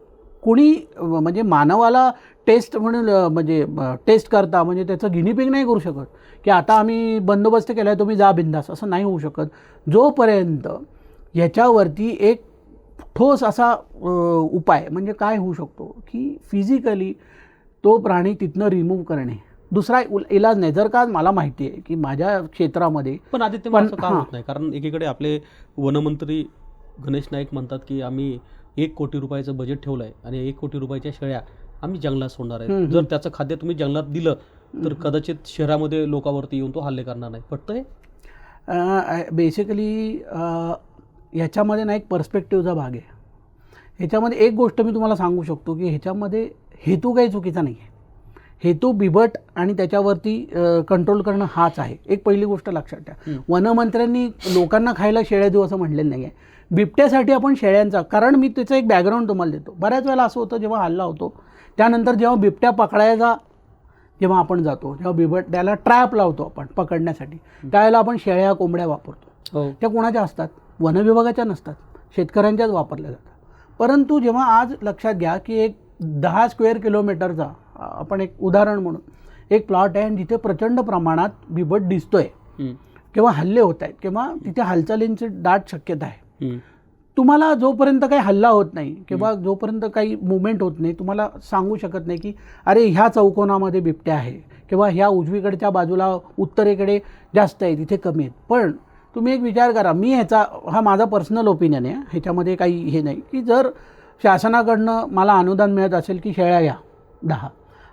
कोणी म्हणजे मानवाला टेस्ट म्हणून म्हणजे टेस्ट करता म्हणजे त्याचं गिनीपिंग नाही करू शकत की आता आम्ही बंदोबस्त केला आहे तुम्ही जा बिंदास, असं नाही होऊ शकत. जोपर्यंत ह्याच्यावरती एक ठोस असा उपाय म्हणजे काय होऊ शकतो की फिजिकली तो प्राणी तिथनं रिमूव्ह करणे, दुसरा इलाज नाही. जर का मला माहिती आहे की माझ्या क्षेत्रामध्ये
पण आदित्य मग असं का होत नाही? कारण एकीकडे आपले वनमंत्री गणेश नाईक म्हणतात की आम्ही 1 कोटी रुपयाचं बजेट ठेवलं आहे आणि 1 कोटी रुपयाच्या शेळ्या आम्ही जंगलात सोडणार आहे. जर त्याचं खाद्य तुम्ही जंगलात दिलं तर कदाचित शहरामध्ये लोकांवरती येऊन तो हल्ले करणार नाही. पटतं हे?
बेसिकली ह्याच्यामध्ये ना एक पर्स्पेक्टिव्हचा भाग आहे. ह्याच्यामध्ये एक गोष्ट मी तुम्हाला सांगू शकतो की ह्याच्यामध्ये हेतू काही चुकीचा नाही आहे. हेतू बिबट आणि त्याच्यावरती कंट्रोल करणं हाच आहे. एक पहिली गोष्ट लक्षात ठेवा, वनमंत्र्यांनी लोकांना खायला शेळ्या देऊ असं म्हटलेलं नाही आहे. बिबट्यासाठी आपण शेळ्यांचा, कारण मी त्याचं एक बॅकग्राऊंड तुम्हाला देतो. बऱ्याच वेळेला असं होतं जेव्हा हल्ला होतो त्यानंतर जेव्हा बिबट्या पकडायचा जेव्हा आपण जातो जेव्हा बिबट्याला ट्रॅप लावतो आपण पकडण्यासाठी त्यावेळेला आपण शेळ्या कोंबड्या वापरतो. त्या कोणाच्या असतात? वनविभागाच्या नसतात, शेतकऱ्यांच्याच वापरल्या जातात. परंतु जेव्हा आज लक्षात घ्या की एक 10 स्क्वेअर किलोमीटरचा आपण एक उदाहरण म्हणून एक प्लॉट आहे आणि जिथे प्रचंड प्रमाणात बिबट दिसतोय किंवा हल्ले होत आहेत किंवा तिथे हालचालींची दाट शक्यता आहे. तुम्हाला जोपर्यंत काही हल्ला होत नाही किंवा जोपर्यंत काही मुवमेंट होत नाही तुम्हाला सांगू शकत नाही की अरे ह्या चौकोनामध्ये बिबट्या आहे किंवा ह्या उजवीकडच्या बाजूला उत्तरेकडे जास्त आहे तिथे कमी आहेत. पण तुम्ही एक विचार करा, मी हा माझा पर्सनल ओपिनियन आहे, ह्याच्यामध्ये काही हे नाही की जर शासनाकडनं मला अनुदान मिळत असेल की शेळ्या या 10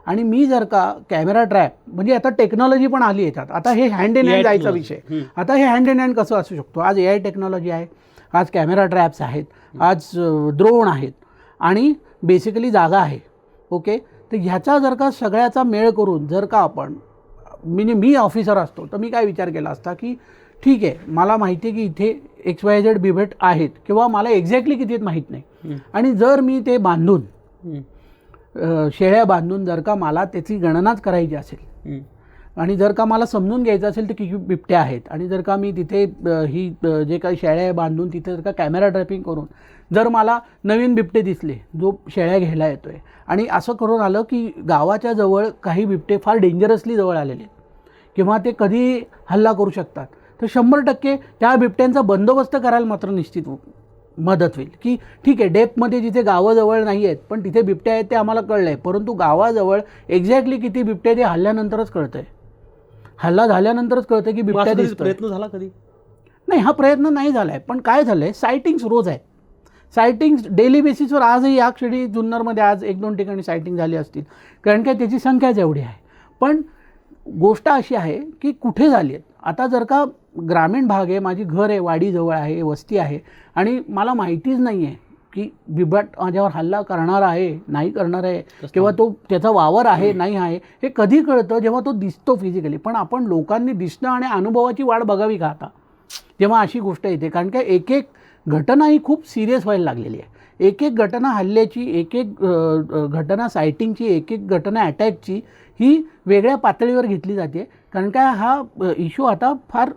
आणि मी जर का कॅमेरा ट्रॅप म्हणजे आता टेक्नॉलॉजी पण आली याच्यात. आता हे हँड इन हँड जायचा विषय. आता हे हँड इन हँड कसं असू शकतो? आज AI टेक्नॉलॉजी आहे, आज कॅमेरा ट्रॅप्स आहेत, आज ड्रोन आहेत आणि बेसिकली जागा आहे. ओके, तर ह्याचा जर का सगळ्याचा मेळ करून जर का आपण मी ऑफिसर असतो तर मी काय विचार केला असता की ठीक आहे मला माहिती आहे की इथे XYZ बिबट आहेत किंवा मला एक्झॅक्टली किती आहेत माहीत नाही, आणि जर मी ते बांधून शेळ्या बांधून जर का मला त्याची गणनाच करायची असेल आणि जर का मला समजून घ्यायचं असेल तर किती बिबट्या आहेत, आणि जर का मी तिथे ही जे काही शेळ्या बांधून तिथे जर का कॅमेरा ट्रॅपिंग करून जर मला नवीन बिबटे दिसले जो शेळ्या घ्यायला येतो आहे, आणि असं करून आलं की गावाच्या जवळ काही बिबटे फार डेंजरसली जवळ आलेले किंवा ते कधी हल्ला करू शकतात, तर 100% त्या बिबट्यांचा बंदोबस्त करायला मात्र निश्चित मदत होईल. की ठीक आहे, डेपमध्ये जिथे गावाजवळ नाही आहेत पण तिथे बिबट्या आहेत ते आम्हाला कळलं आहे, परंतु गावाजवळ एक्झॅक्टली किती बिबट्या ते हल्ल्यानंतरच कळतं आहे. हल्ला झाल्यानंतरच कळतं की बिबट्या दिसतोय.
प्रयत्न झाला कधी?
नाही, हा प्रयत्न नाही झाला आहे. पण काय झालं आहे, सायटिंग्स रोज आहेत. सायटिंग्स डेली बेसिसवर आजही या क्षणी जुन्नरमध्ये आज 1-2 ठिकाणी सायटिंग झाली असतील, कारण काय त्याची संख्याच एवढी आहे. पण गोष्ट अशी आहे की कुठे झाली आहेत. आता जर का ग्रामीण भाग आहे, माझी घर आहे, वाडीजवळ आहे, वस्ती आहे, आणि मला माहितीच नाही आहे की बिबट माझ्यावर हल्ला करणार आहे नाही करणार आहे, किंवा तो त्याचा वावर आहे नाही आहे, हे कधी कळतं जेव्हा तो दिसतो फिजिकली. पण आपण लोकांनी दिसणं आणि अनुभवाची वाट बघावी का आता, तेव्हा अशी गोष्ट येते. कारण काय एक एक घटना ही खूप सिरियस व्हायला लागलेली आहे. एक एक घटना हल्ल्याची, एक एक घटना सायटिंगची, एक एक घटना अटॅकची ही वेगळ्या पातळीवर घेतली जाते. कारण काय हा इश्यू आता फार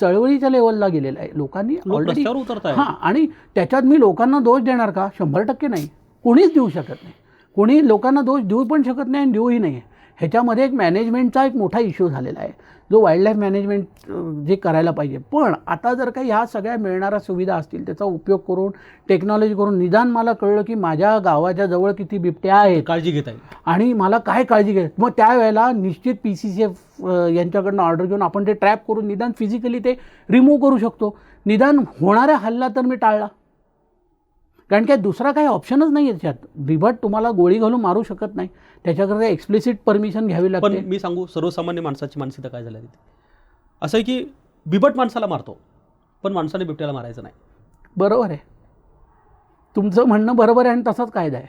चळवळीच्या लेवलला गेलेला आहे. लोकांनी ऑलरेडी हां, आणि त्याच्यात मी लोकांना दोष देणार का? 100% नाही, कोणीच देऊ शकत नाही. कोणी लोकांना दोष देऊ पण शकत नाही आणि देऊही नाही. ह्याच्यामध्ये एक मॅनेजमेंटचा एक मोठा इश्यू झालेला आहे, जो वाईल्ड लाईफ मॅनेजमेंट जे करायला पाहिजे. पण आता जर का ह्या सगळ्या मिळणाऱ्या सुविधा असतील त्याचा उपयोग करून, टेक्नॉलॉजी करून, निदान मला कळलं की माझ्या गावाच्या जवळ किती बिबट्या आहेत,
काळजी घेता येईल,
आणि मला काय काळजी घ्यायची, मग त्यावेळेला निश्चित PCCF यांच्याकडनं ऑर्डर घेऊन आपण ते ट्रॅप करून निदान फिजिकली ते रिमूव्ह करू शकतो. निदान होणारा हल्ला तर मी टाळला. कारण काय दुसरा काही ऑप्शनच नाही आहे त्याच्यात. बिबट तुम्हाला गोळी घालून मारू शकत नाही, त्याच्याकरता एक्सप्लिसिट परमिशन घ्यावी लागते.
पण मी सांगू, सर्वसामान्य माणसाची मानसिकता काय झाली तिथे असं आहे की बिबट माणसाला मारतो पण माणसाने बिबट्याला मारायचं नाही.
बरोबर आहे, तुमचं म्हणणं बरोबर आहे, आणि तसाच कायदा आहे.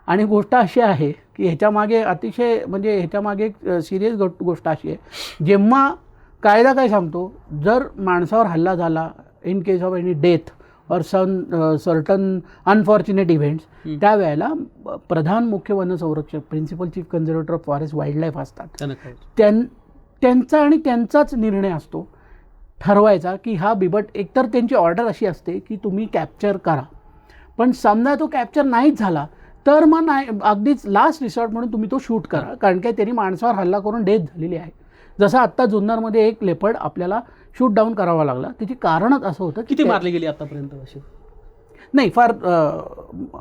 आणि गोष्ट अशी आहे की ह्याच्यामागे अतिशय म्हणजे ह्याच्यामागे एक सिरियस गोष्ट अशी आहे, जेव्हा कायदा काय सांगतो, जर माणसावर हल्ला झाला in case of any death or certain unfortunate events, त्यावेळेला प्रधान मुख्य वनसंरक्षक, principal chief conservator of forest wild life असतात, त्यांचा आणि त्यांचाच निर्णय असतो ठरवायचा की हा बिबट, एकतर त्यांची ऑर्डर अशी असते की तुम्ही कॅप्चर करा, पण समजा तो कॅप्चर नाहीच झाला तर मग नाही, अगदीच लास्ट रिसॉर्ट म्हणून तुम्ही तो शूट करा. कारण काय त्यांनी माणसावर हल्ला करून डेथ झालेली आहे. जसं आत्ता जुन्नरमध्ये एक लेपर्ड आपल्याला शूट डाऊन करावा लागला. त्याची कारणच असं होतं की
किती मारली गेली आतापर्यंत अशी?
नाही, फार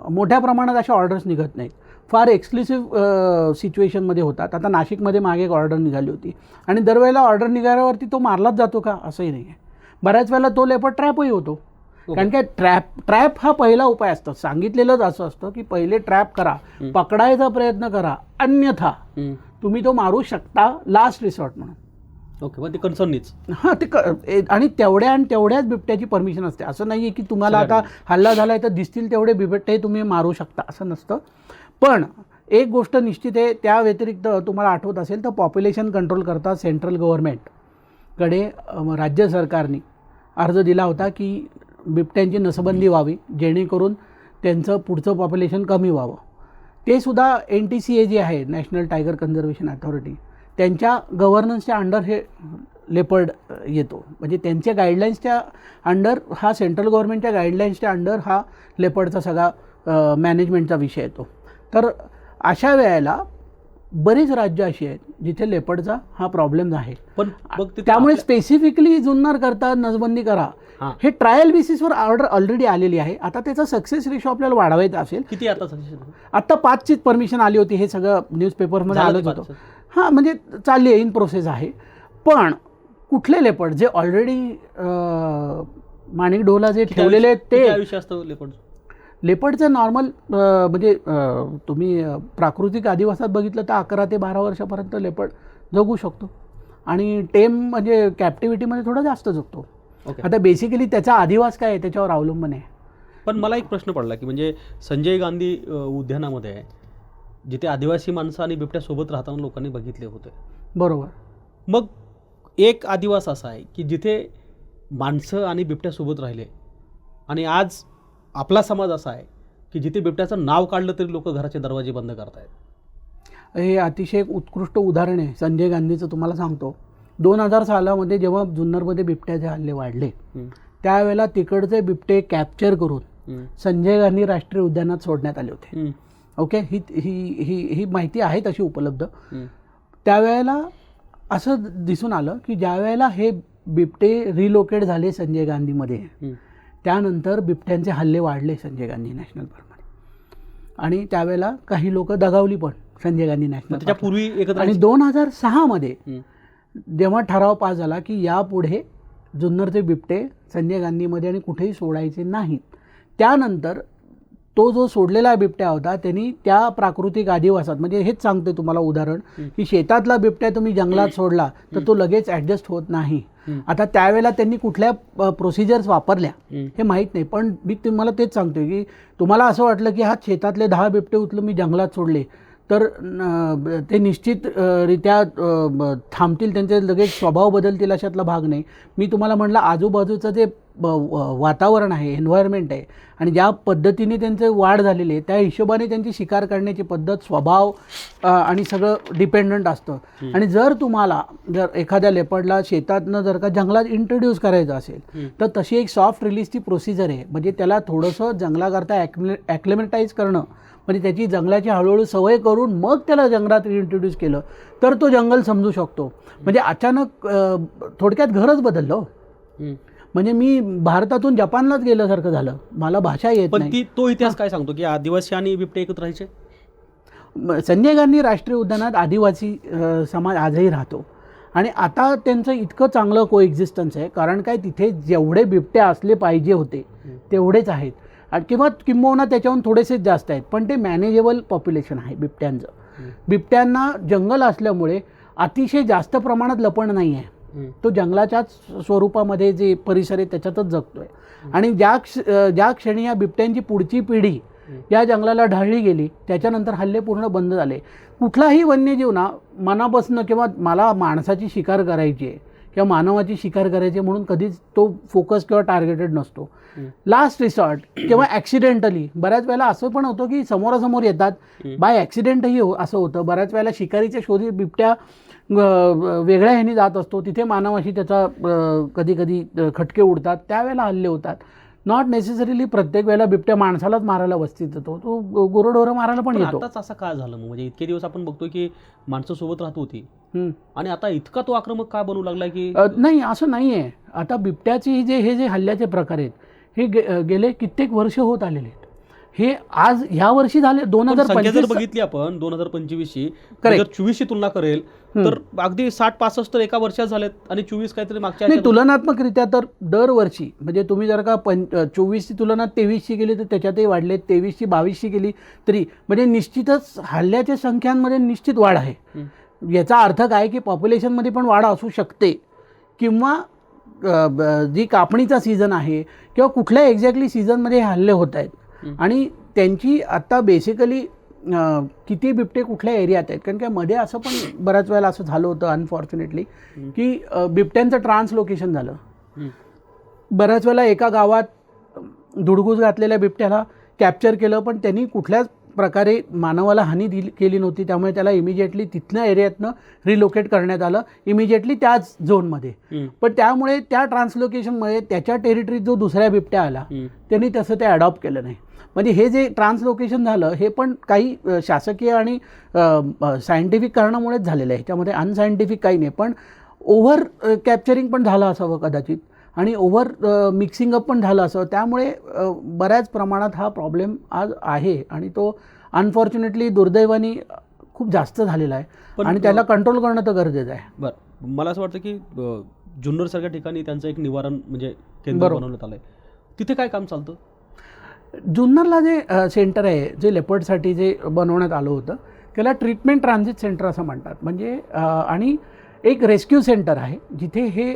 मोठ्या प्रमाणात अशा ऑर्डर्स निघत नाहीत, फार एक्सक्लुसिव्ह सिच्युएशनमध्ये होतात. आता नाशिकमध्ये मागे एक ऑर्डर निघाली होती, आणि दरवेळेला ऑर्डर निघाल्यावरती तो मारलाच जातो का असंही नाही आहे. बऱ्याच वेळेला तो लेपर्ड ट्रॅपही होतो. कारण काय ट्रॅप हा पहिला उपाय असतो. सांगितलेलंच असं असतं की पहिले ट्रॅप करा, पकडायचा प्रयत्न करा, अन्यथा तुम्ही तो मारू शकता लास्ट रिसॉर्ट म्हणून.
ओके, पण ते कन्सर्ननीच
हां, ते आणि तेवढ्याच बिबट्याची परमिशन असते. असं नाही आहे की तुम्हाला आता हल्ला झाला आहे तर दिसतील तेवढे बिबटे तुम्ही मारू शकता, असं नसतं. पण एक गोष्ट निश्चित आहे, त्या व्यतिरिक्त तुम्हाला आठवत असेल तर पॉप्युलेशन कंट्रोल करता सेंट्रल गव्हर्नमेंटकडे राज्य सरकारने अर्ज दिला होता की बिबट्यांची नसबंदी व्हावी, जेणेकरून त्यांचं पुढचं पॉप्युलेशन कमी व्हावं. ते सुद्धा NTCA जी आहे, नॅशनल टायगर कन्झर्वेशन अथॉरिटी, त्यांच्या गव्हर्नन्सच्या अंडर हे लेपर्ड येतो. म्हणजे त्यांच्या गाईडलाईन्सच्या अंडर हा, सेंट्रल गव्हर्नमेंटच्या गाईडलाईन्सच्या अंडर हा लेपर्डचा सगळा मॅनेजमेंटचा विषय येतो. तर अशा वेळेला बरीच राज्य अशी आहेत जिथे लेपर्डचा हा प्रॉब्लेम आहे.
पण
त्यामुळे स्पेसिफिकली जुन्नर करता नसबंदी करा, हे ट्रायल बेसिसवर ऑर्डर ऑलरेडी आलेली आहे. आता त्याचा सक्सेस रेशो आपल्याला वाढवायचा असेल.
किती आता
5चीच परमिशन आली होती, हे सगळं न्यूजपेपरमध्ये आलंच होतं. हां, म्हणजे चालली आहे, इन प्रोसेस आहे. पण कुठले लेपर्ड जे ऑलरेडी माणिकडोला जे ठेवलेले आहेत ते
आयुष्य असतं
लेपर्डचं नॉर्मल, म्हणजे तुम्ही प्राकृतिक अधिवासात बघितलं तर 11 ते 12 वर्षापर्यंत लेपर्ड जगू शकतो, आणि टेम म्हणजे कॅप्टिव्हिटीमध्ये थोडा जास्त जगतो. आता बेसिकली त्याचा अधिवास काय आहे त्याच्यावर अवलंबून आहे.
पण मला एक प्रश्न पडला की म्हणजे संजय गांधी उद्यानामध्ये आहे, जिथे आदिवासी माणसं आणि बिबट्या सोबत राहताना लोकांनी बघितले होते.
बरोबर.
मग एक आदिवास असा आहे की जिथे माणसं आणि बिबट्यासोबत राहिले आणि आज आपला समाज असा आहे की जिथे बिबट्याचं नाव काढलं तरी लोक घराचे दरवाजे बंद करतायत.
हे अतिशय एक उत्कृष्ट उदाहरण आहे संजय गांधीचं. तुम्हाला सांगतो 2000 सालामध्ये जेव्हा जुन्नरमध्ये बिबट्याचे हल्ले वाढले त्यावेळेला तिकडचे बिबटे कॅप्चर करून संजय गांधी राष्ट्रीय उद्यानात सोडण्यात आले होते. ओके, ही ही ही ही माहिती आहे तशी उपलब्ध. त्यावेळेला असं दिसून आलं की ज्या वेळेला हे बिबटे रिलोकेट झाले संजय गांधीमध्ये त्यानंतर बिबट्यांचे हल्ले वाढले संजय गांधी नॅशनल पार्कमध्ये आणि त्यावेळेला काही लोक दगावली पण संजय गांधी नॅशनल
त्याच्यापूर्वी एकत्र.
आणि 2006मध्ये जेव्हा ठराव पास झाला की यापुढे जुन्नरचे बिबटे संजय गांधीमध्ये आणि कुठेही सोडायचे नाहीत, त्यानंतर तो जो सोडलेला बिबट्या होता त्यांनी त्या प्राकृतिक अधिवासात, म्हणजे हेच सांगते तुम्हाला उदाहरण की शेतातला बिबट्या तुम्ही जंगलात सोडला तर तो लगेच ॲडजस्ट होत नाही. आता त्यावेळेला त्यांनी कुठल्या प्रोसिजर्स वापरल्या हे माहीत नाही, पण मी तुम्हाला तेच सांगतोय की तुम्हाला असं वाटलं की हा शेतातले 10 बिबटे उचलून मी जंगलात सोडले तर ते निश्चितरित्या थांबतील, त्यांचे लगेच स्वभाव बदलतील अशातला भाग नाही. मी तुम्हाला म्हटलं आजूबाजूचं जे वातावरण आहे, एन्व्हायरमेंट आहे आणि ज्या पद्धतीने त्यांचे वाढ झालेली आहे त्या हिशोबाने त्यांची शिकार करण्याची पद्धत, स्वभाव आणि सगळं डिपेंडंट असतं. आणि जर तुम्हाला जर एखाद्या लेपर्डला शेतातनं जर का जंगलात इंट्रोड्यूस करायचं असेल तर तशी एक सॉफ्ट रिलीजची प्रोसिजर आहे. म्हणजे त्याला थोडंसं जंगलाकरता ॲक्लेमेटाईज करणं, म्हणजे त्याची जंगलाची हळूहळू सवय करून मग त्याला जंगलात इंट्रोड्यूस केलं तर तो जंगल समजू शकतो. म्हणजे अचानक थोडक्यात घरच बदललं. म्हणजे मी भारतातून जपानलाच गेल्यासारखं झालं, मला भाषा येत नाही.
पण तो इतिहास काय सांगतो की आदिवासी आणि बिबटे एकत्र राहायचे?
संजय गांधी राष्ट्रीय उद्यानात आदिवासी समाज आजही राहतो आणि आता त्यांचं इतकं चांगलं कोएक्झिस्टन्स आहे, कारण काय तिथे जेवढे बिबटे असले पाहिजे होते तेवढेच आहेत किंवा किंबहुना त्याच्याहून थोडेसेच जास्त आहेत, पण ते मॅनेजेबल पॉप्युलेशन आहे बिबट्यांचं. बिबट्यांना जंगल असल्यामुळे अतिशय जास्त प्रमाणात लपण नाही आहे, तो जंगलाच्याच स्वरूपामध्ये जे परिसर आहे त्याच्यातच जगतो आहे. आणि ज्या क्षणी या बिबट्यांची पुढची पिढी या जंगलाला ढाळली गेली त्याच्यानंतर हल्ले पूर्ण बंद झाले. कुठलाही वन्यजीव ना मनापासून किंवा मला माणसाची शिकार करायची आहे किंवा मानवाची शिकार करायची म्हणून कधीच तो फोकस किंवा टार्गेटेड नसतो. लास्ट रिसॉर्ट किंवा ॲक्सिडेंटली बऱ्याच वेळेला असं पण होतं की समोरासमोर येतात, बाय ॲक्सिडेंटही असं होतं. बऱ्याच वेळेला शिकारीच्या शोधी बिबट्या वेगळ्या ह्यानी जात असतो, तिथे मानवाशी त्याचा कधी कधी खटके उडतात, त्यावेळेला हल्ले होतात. नॉट नेसेसरीली प्रत्येक वेळेला बिबट्या माणसालाच मारायला वस्तीत येतो, तो गुरंढोरं मारायला पण येतो.
आताच असं काय झालं म्हणजे इतके दिवस आपण बघतोय की माणसं सोबत राहत होती आणि आता इतका तो आक्रमक का बनवू लागला की? नाही,
असं नाही आहे. आता बिबट्याची हे जे हल्ल्याचे प्रकार आहेत हे गेले कित्येक वर्ष होत आलेले आहेत. हे आज ह्या वर्षी झाले 2025
जर बघितली आपण 2025ची 24ची तुलना करेल तर अगदी 60-65 तर एका वर्षात झालेत आणि 24 काहीतरी मागच्या.
नाही, तुलनात्मकरित्या तर दरवर्षी म्हणजे तुम्ही जर का 24ची तुलना 23ची केली तर त्याच्यातही वाढले, 23ची 22ची केली तरी म्हणजे निश्चितच हल्ल्याच्या संख्यांमध्ये निश्चित वाढ आहे. याचा अर्थ काय की पॉप्युलेशनमध्ये पण वाढ असू शकते किंवा जी कापणीचा सीझन आहे किंवा कुठल्या एक्झॅक्टली सीझनमध्ये हे हल्ले होत आहेत आणि त्यांची आत्ता बेसिकली किती बिबटे कुठल्या एरियात आहेत. कारण की मध्ये असं पण बऱ्याच वेळेला असं झालं होतं अनफॉर्च्युनेटली की बिबट्यांचं ट्रान्सलोकेशन झालं. बऱ्याच वेळेला एका गावात धुडगूस घातलेल्या बिबट्याला कॅप्चर केलं पण त्यांनी कुठल्याच प्रकारे मानवाला हानी केली नव्हती, त्यामुळे त्याला इमिजिएटली तिथल्या एरियातनं रिलोकेट करण्यात आलं इमिजिएटली त्याच झोनमध्ये. पण त्यामुळे त्या ट्रान्सलोकेशनमुळे त्याच्या टेरिटरीत जो दुसऱ्या बिबट्या आला त्यांनी तसं ते अडॉप्ट केलं नाही. म्हणजे हे जे ट्रान्सलोकेशन झालं हे पण काही शासकीय आणि सायंटिफिक कारणामुळेच झालेलं आहे, त्यामध्ये अनसायंटिफिक काही नाही. पण ओव्हर कॅप्चरिंग पण झालं असावं कदाचित आणि ओव्हर मिक्सिंग अप पण झालं असं, त्यामुळे बऱ्याच प्रमाणात हा प्रॉब्लेम आज आहे आणि तो अनफॉर्च्युनेटली दुर्दैवाने खूप जास्त झालेला आहे आणि त्याला कंट्रोल करणं तर गरजेचं आहे.
बरं, मला असं वाटतं की जुन्नरसारख्या ठिकाणी त्यांचं एक निवारण म्हणजे केंद्र बनवण्यात आलं आहे, तिथे काय काम चालतं?
जुन्नरला जे सेंटर आहे जे लेपर्डसाठी जे बनवण्यात आलं होतं त्याला ट्रीटमेंट ट्रान्झिट सेंटर असं म्हणतात. म्हणजे आणि एक रेस्क्यू सेंटर आहे जिथे हे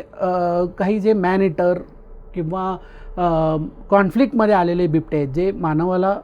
काही जे मॅन इटर किंवा कॉन्फ्लिक्टमध्ये आलेले बिबटे आहेत जे मानवाला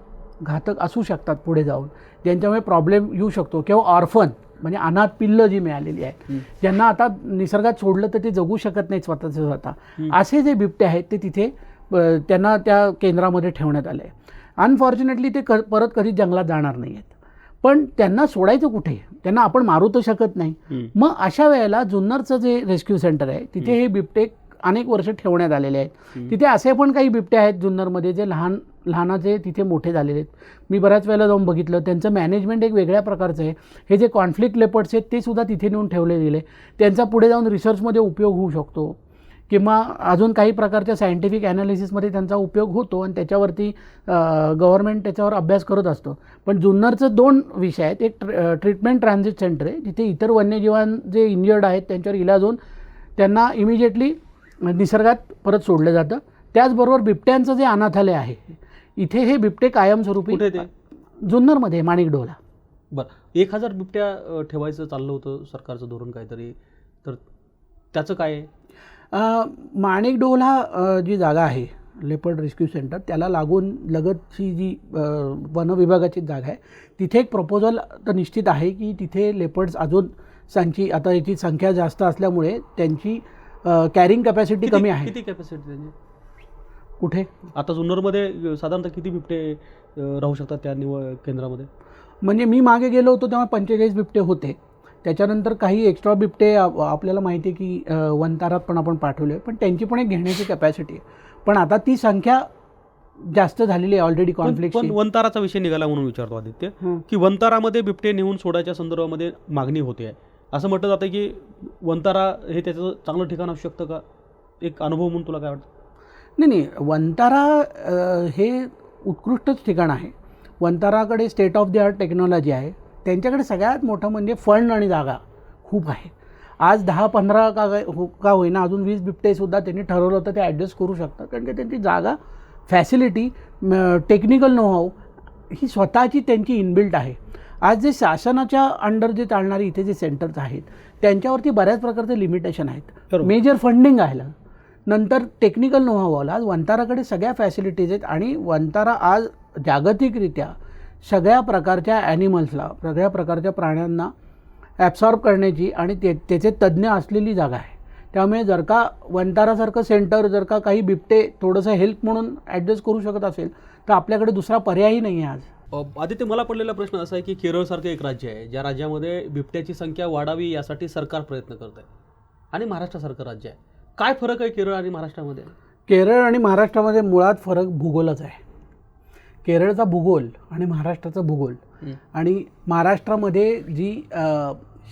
घातक असू शकतात पुढे जाऊन, ज्यांच्यामुळे प्रॉब्लेम येऊ शकतो किंवा ऑर्फन म्हणजे अनाथ पिल्लं जी मिळालेली आहेत, ज्यांना आता निसर्गात सोडलं तर ते जगू शकत नाहीत स्वतःचं स्वतः, असे जे बिबटे आहेत ते तिथे त्यांना त्या केंद्रामध्ये ठेवण्यात आले आहे. अनफॉर्च्युनेटली ते परत कधी जंगलात जाणार नाही आहेत. पण त्यांना सोडायचं कुठे? त्यांना आपण मारू तर शकत नाही. मग अशा वेळेला जुन्नरचं जे रेस्क्यू सेंटर आहे तिथे हे बिबटे अनेक वर्ष ठेवण्यात आलेले आहेत. तिथे असे पण काही बिबटे आहेत जुन्नरमध्ये जे लहानाचे तिथे मोठे झालेले आहेत. मी बऱ्याच वेळेला जाऊन बघितलं, त्यांचं मॅनेजमेंट एक वेगळ्या प्रकारचं आहे. हे जे कॉन्फ्लिक्ट लेपर्ड्स आहेत ते सुद्धा तिथे नेऊन ठेवले गेले. त्यांचा पुढे जाऊन रिसर्चमध्ये उपयोग होऊ शकतो किंवा अजून काही प्रकारच्या सायंटिफिक ॲनालिसिसमध्ये त्यांचा उपयोग होतो आणि त्याच्यावरती गव्हर्नमेंट त्याच्यावर अभ्यास करत असतं. पण जुन्नरचं 2 विषय आहेत. एक ट्रीटमेंट ट्रान्झिट सेंटर आहे, जिथे इतर वन्यजीवां जे इंजर्ड आहेत त्यांच्यावर इलाज होऊन त्यांना इमिजिएटली निसर्गात परत सोडलं जातं. त्याचबरोबर बिबट्यांचं जे अनाथालय आहे, इथे हे बिबटे कायमस्वरूपी
कुठे ते?
जुन्नरमध्ये माणिकडोला.
बरं, 1000 बिबट्या ठेवायचं चाललं होतं सरकारचं धोरण काहीतरी, तर त्याचं काय आहे?
माणिकडोला जी जागा आहे लेपर्ड रेस्क्यू सेंटर, त्याला लागून लगतची जी वन विभागाची जागा आहे, तिथे एक प्रपोजल तर निश्चित आहे की तिथे लेपर्ड्स अजून आता याची संख्या जास्त असल्यामुळे त्यांची कॅरिंग कॅपॅसिटी कमी आहे.
किती कॅपॅसिटी त्यांची?
कुठे?
आता जुन्नरमध्ये साधारणतः किती बिबटे राहू शकतात त्या केंद्रामध्ये?
म्हणजे मी मागे गेलो होतो तेव्हा 45 बिबटे होते. त्याच्यानंतर काही एक्स्ट्रा बिबटे आपल्याला माहिती आहे की वनतारात पण आपण पाठवले, पण त्यांची पण एक घेण्याची कॅपॅसिटी आहे. पण आता ती संख्या जास्त झालेली आहे ऑलरेडी कॉन्फ्लिक्ट.
पण वनताराचा विषय निघाला म्हणून विचारतो आदित्य, की वनतारामध्ये बिबटे नेऊन सोडायच्या संदर्भामध्ये मागणी होते आहे. असं म्हटलं जातं की वनतारा हे त्याचं चांगलं ठिकाण असू शकतं का? एक अनुभव म्हणून तुला काय वाटतं?
नाही, वनतारा हे उत्कृष्टच ठिकाण आहे. वनताराकडे state of the art technology आहे. त्यांच्याकडे सगळ्यात मोठं म्हणजे फंड आणि जागा खूप आहे. आज 10-15 का होईना अजून 20 बिबटेसुद्धा त्यांनी ठरवलं होतं ते ॲडजस्ट करू शकतात, कारण की त्यांची जागा, फॅसिलिटी, टेक्निकल नोहाऊ ही स्वतःची त्यांची इनबिल्ट आहे. आज जे शासनाच्या अंडर जे चालणारे इथे जे सेंटर्स आहेत त्यांच्यावरती बऱ्याच प्रकारचे लिमिटेशन आहेत. मेजर फंडिंग आहे, नंतर टेक्निकल नोहाऊ आला. आज वनताराकडे सगळ्या फॅसिलिटीज आहेत आणि वनतारा आज जागतिकरित्या सगळ्या प्रकारच्या ॲनिमल्सला, सगळ्या प्रकारच्या प्राण्यांना ॲब्सॉर्ब करण्याची आणि त्याचे तज्ज्ञ असलेली जागा आहे. त्यामुळे जर का वनतारासारखं सेंटर जर का काही बिबटे थोडंसं हेल्प म्हणून ॲडजस्ट करू शकत असेल तर आपल्याकडे दुसरा पर्यायही नाही आहे आज.
आदित्य, मला पडलेला प्रश्न असा आहे की केरळसारखं एक राज्य आहे ज्या राज्यामध्ये बिबट्याची संख्या वाढावी यासाठी सरकार प्रयत्न करत आहे, आणि महाराष्ट्रासारखं राज्य आहे. काय फरक आहे केरळ आणि महाराष्ट्रामध्ये?
केरळ आणि महाराष्ट्रामध्ये मुळात फरक भूगोलच आहे. केरळचा भूगोल आणि महाराष्ट्राचा भूगोल, आणि महाराष्ट्रामध्ये जी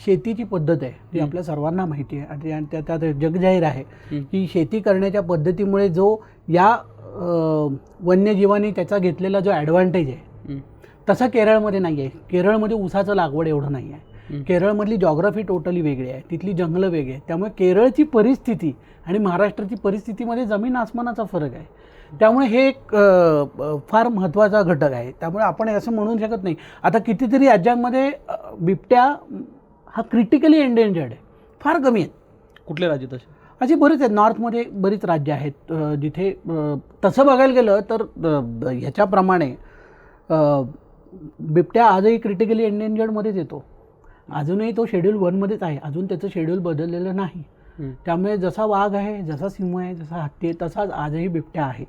शेतीची पद्धत आहे ती आपल्या सर्वांना माहिती आहे आणि त्यात जगजाहीर आहे की शेती करण्याच्या पद्धतीमुळे जो या वन्यजीवांनी त्याचा घेतलेला जो ॲडव्हान्टेज आहे तसा केरळमध्ये नाही आहे. केरळमध्ये ऊसाचं लागवड एवढं नाही आहे. केरळमधली जॉग्राफी टोटली वेगळी आहे, तिथली जंगलं वेगळी आहे. त्यामुळे केरळची परिस्थिती आणि महाराष्ट्राची परिस्थितीमध्ये जमीन आसमानाचा फरक आहे. त्यामुळे हे एक फार महत्त्वाचा घटक आहे. त्यामुळे आपण असं म्हणू शकत नाही. आता कितीतरी राज्यांमध्ये बिबट्या हा क्रिटिकली एंडेंजर्ड आहे, फार कमी आहेत.
कुठले राज्य तसे?
असे बरेच आहेत. नॉर्थमध्ये बरीच राज्य आहेत जिथे तसं बघायला गेलं तर ह्याच्याप्रमाणे बिबट्या आजही क्रिटिकली एंडेंजर्डमध्येच येतो. अजूनही तो शेड्यूल 1मध्येच आहे, अजून त्याचं शेड्यूल बदललेलं नाही. त्यामुळे जसा वाघ आहे, जसा सिंह आहे, जसा हत्ती आहे, तसाच आजही बिबट्या आहे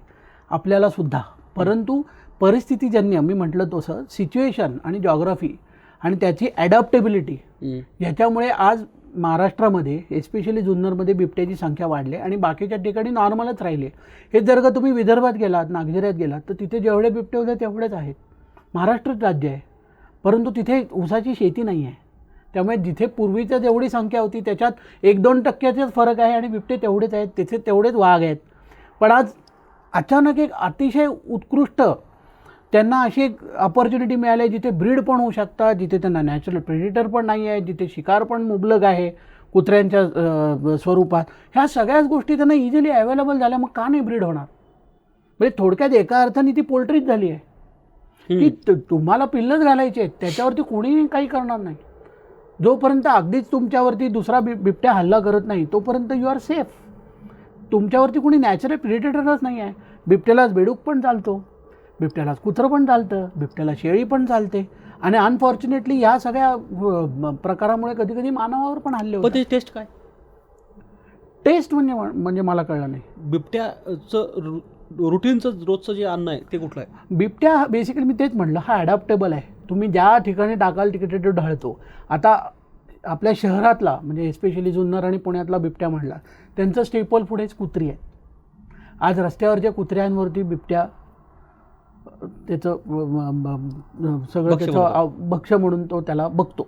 आपल्याला सुद्धा. परंतु परिस्थितीजन्य मी म्हटलं तसं सिच्युएशन आणि जॉग्राफी आणि त्याची ॲडॅप्टेबिलिटी ह्याच्यामुळे आज महाराष्ट्रामध्ये एस्पेशली जुन्नरमध्ये बिबट्याची संख्या वाढली आणि बाकीच्या ठिकाणी नॉर्मलच राहिली. हे जर का तुम्ही विदर्भात गेलात, नागझिऱ्यात गेलात तर तिथे जेवढे बिबटे होते तेवढेच आहेत. महाराष्ट्रच राज्य आहे, परंतु तिथे ऊसाची शेती नाही आहे. त्यामुळे जिथे पूर्वीच्या जेवढी संख्या होती त्याच्यात 1-2% फरक आहे आणि बिबटे तेवढेच आहेत, तिथे तेवढेच वाघ आहेत. पण आज अचानक एक अतिशय उत्कृष्ट त्यांना अशी एक अपॉर्च्युनिटी मिळाली आहे जिथे ब्रीड पण होऊ शकतात, जिथे त्यांना नॅचरल प्रेडिटर पण नाही आहे, जिथे शिकार पण मुबलक आहे कुत्र्यांच्या स्वरूपात. ह्या सगळ्याच गोष्टी त्यांना इझिली अवेलेबल झाल्या, मग का नाही ब्रीड होणार? म्हणजे थोडक्यात एका अर्थाने ती पोल्ट्रीच झाली आहे की तुम्हाला पिल्लंच घालायचे आहेत, त्याच्यावरती कोणीही काही करणार नाही. जोपर्यंत अगदीच तुमच्यावरती दुसरा बिबट्या हल्ला करत नाही तोपर्यंत यू आर सेफ. तुमच्यावरती कोणी नॅचरल प्रेडिटरच नाही आहे. बिबट्यालाच बेडूक पण चालतो, बिबट्यालाच कुत्रं पण चालतं, बिबट्याला शेळी पण चालते. आणि अनफॉर्च्युनेटली या सगळ्या प्रकारामुळे कधी कधी मानवावर पण हल्ले
पण
होतात.
ते टेस्ट काय?
टेस्ट म्हणजे मला कळलं नाही.
बिबट्याचं रुटीनचं रोजचं जे अन्न आहे ते कुठलं आहे?
बिबट्या बेसिकली मी तेच म्हटलं, हा ॲडॅप्टेबल आहे. तुम्ही ज्या ठिकाणी टाकाल तिकडे तो ढळतो. आता आपल्या शहरातला म्हणजे एस्पेशली जुन्नर आणि पुण्यातला बिबट्या म्हटला, त्यांचं स्टेपल पुढेच कुत्री आहे. आज रस्त्यावरच्या कुत्र्यांवरती बिबट्या त्याचं सगळं
भक्ष्य
त्याचं भक्ष्य म्हणून तो त्याला बघतो.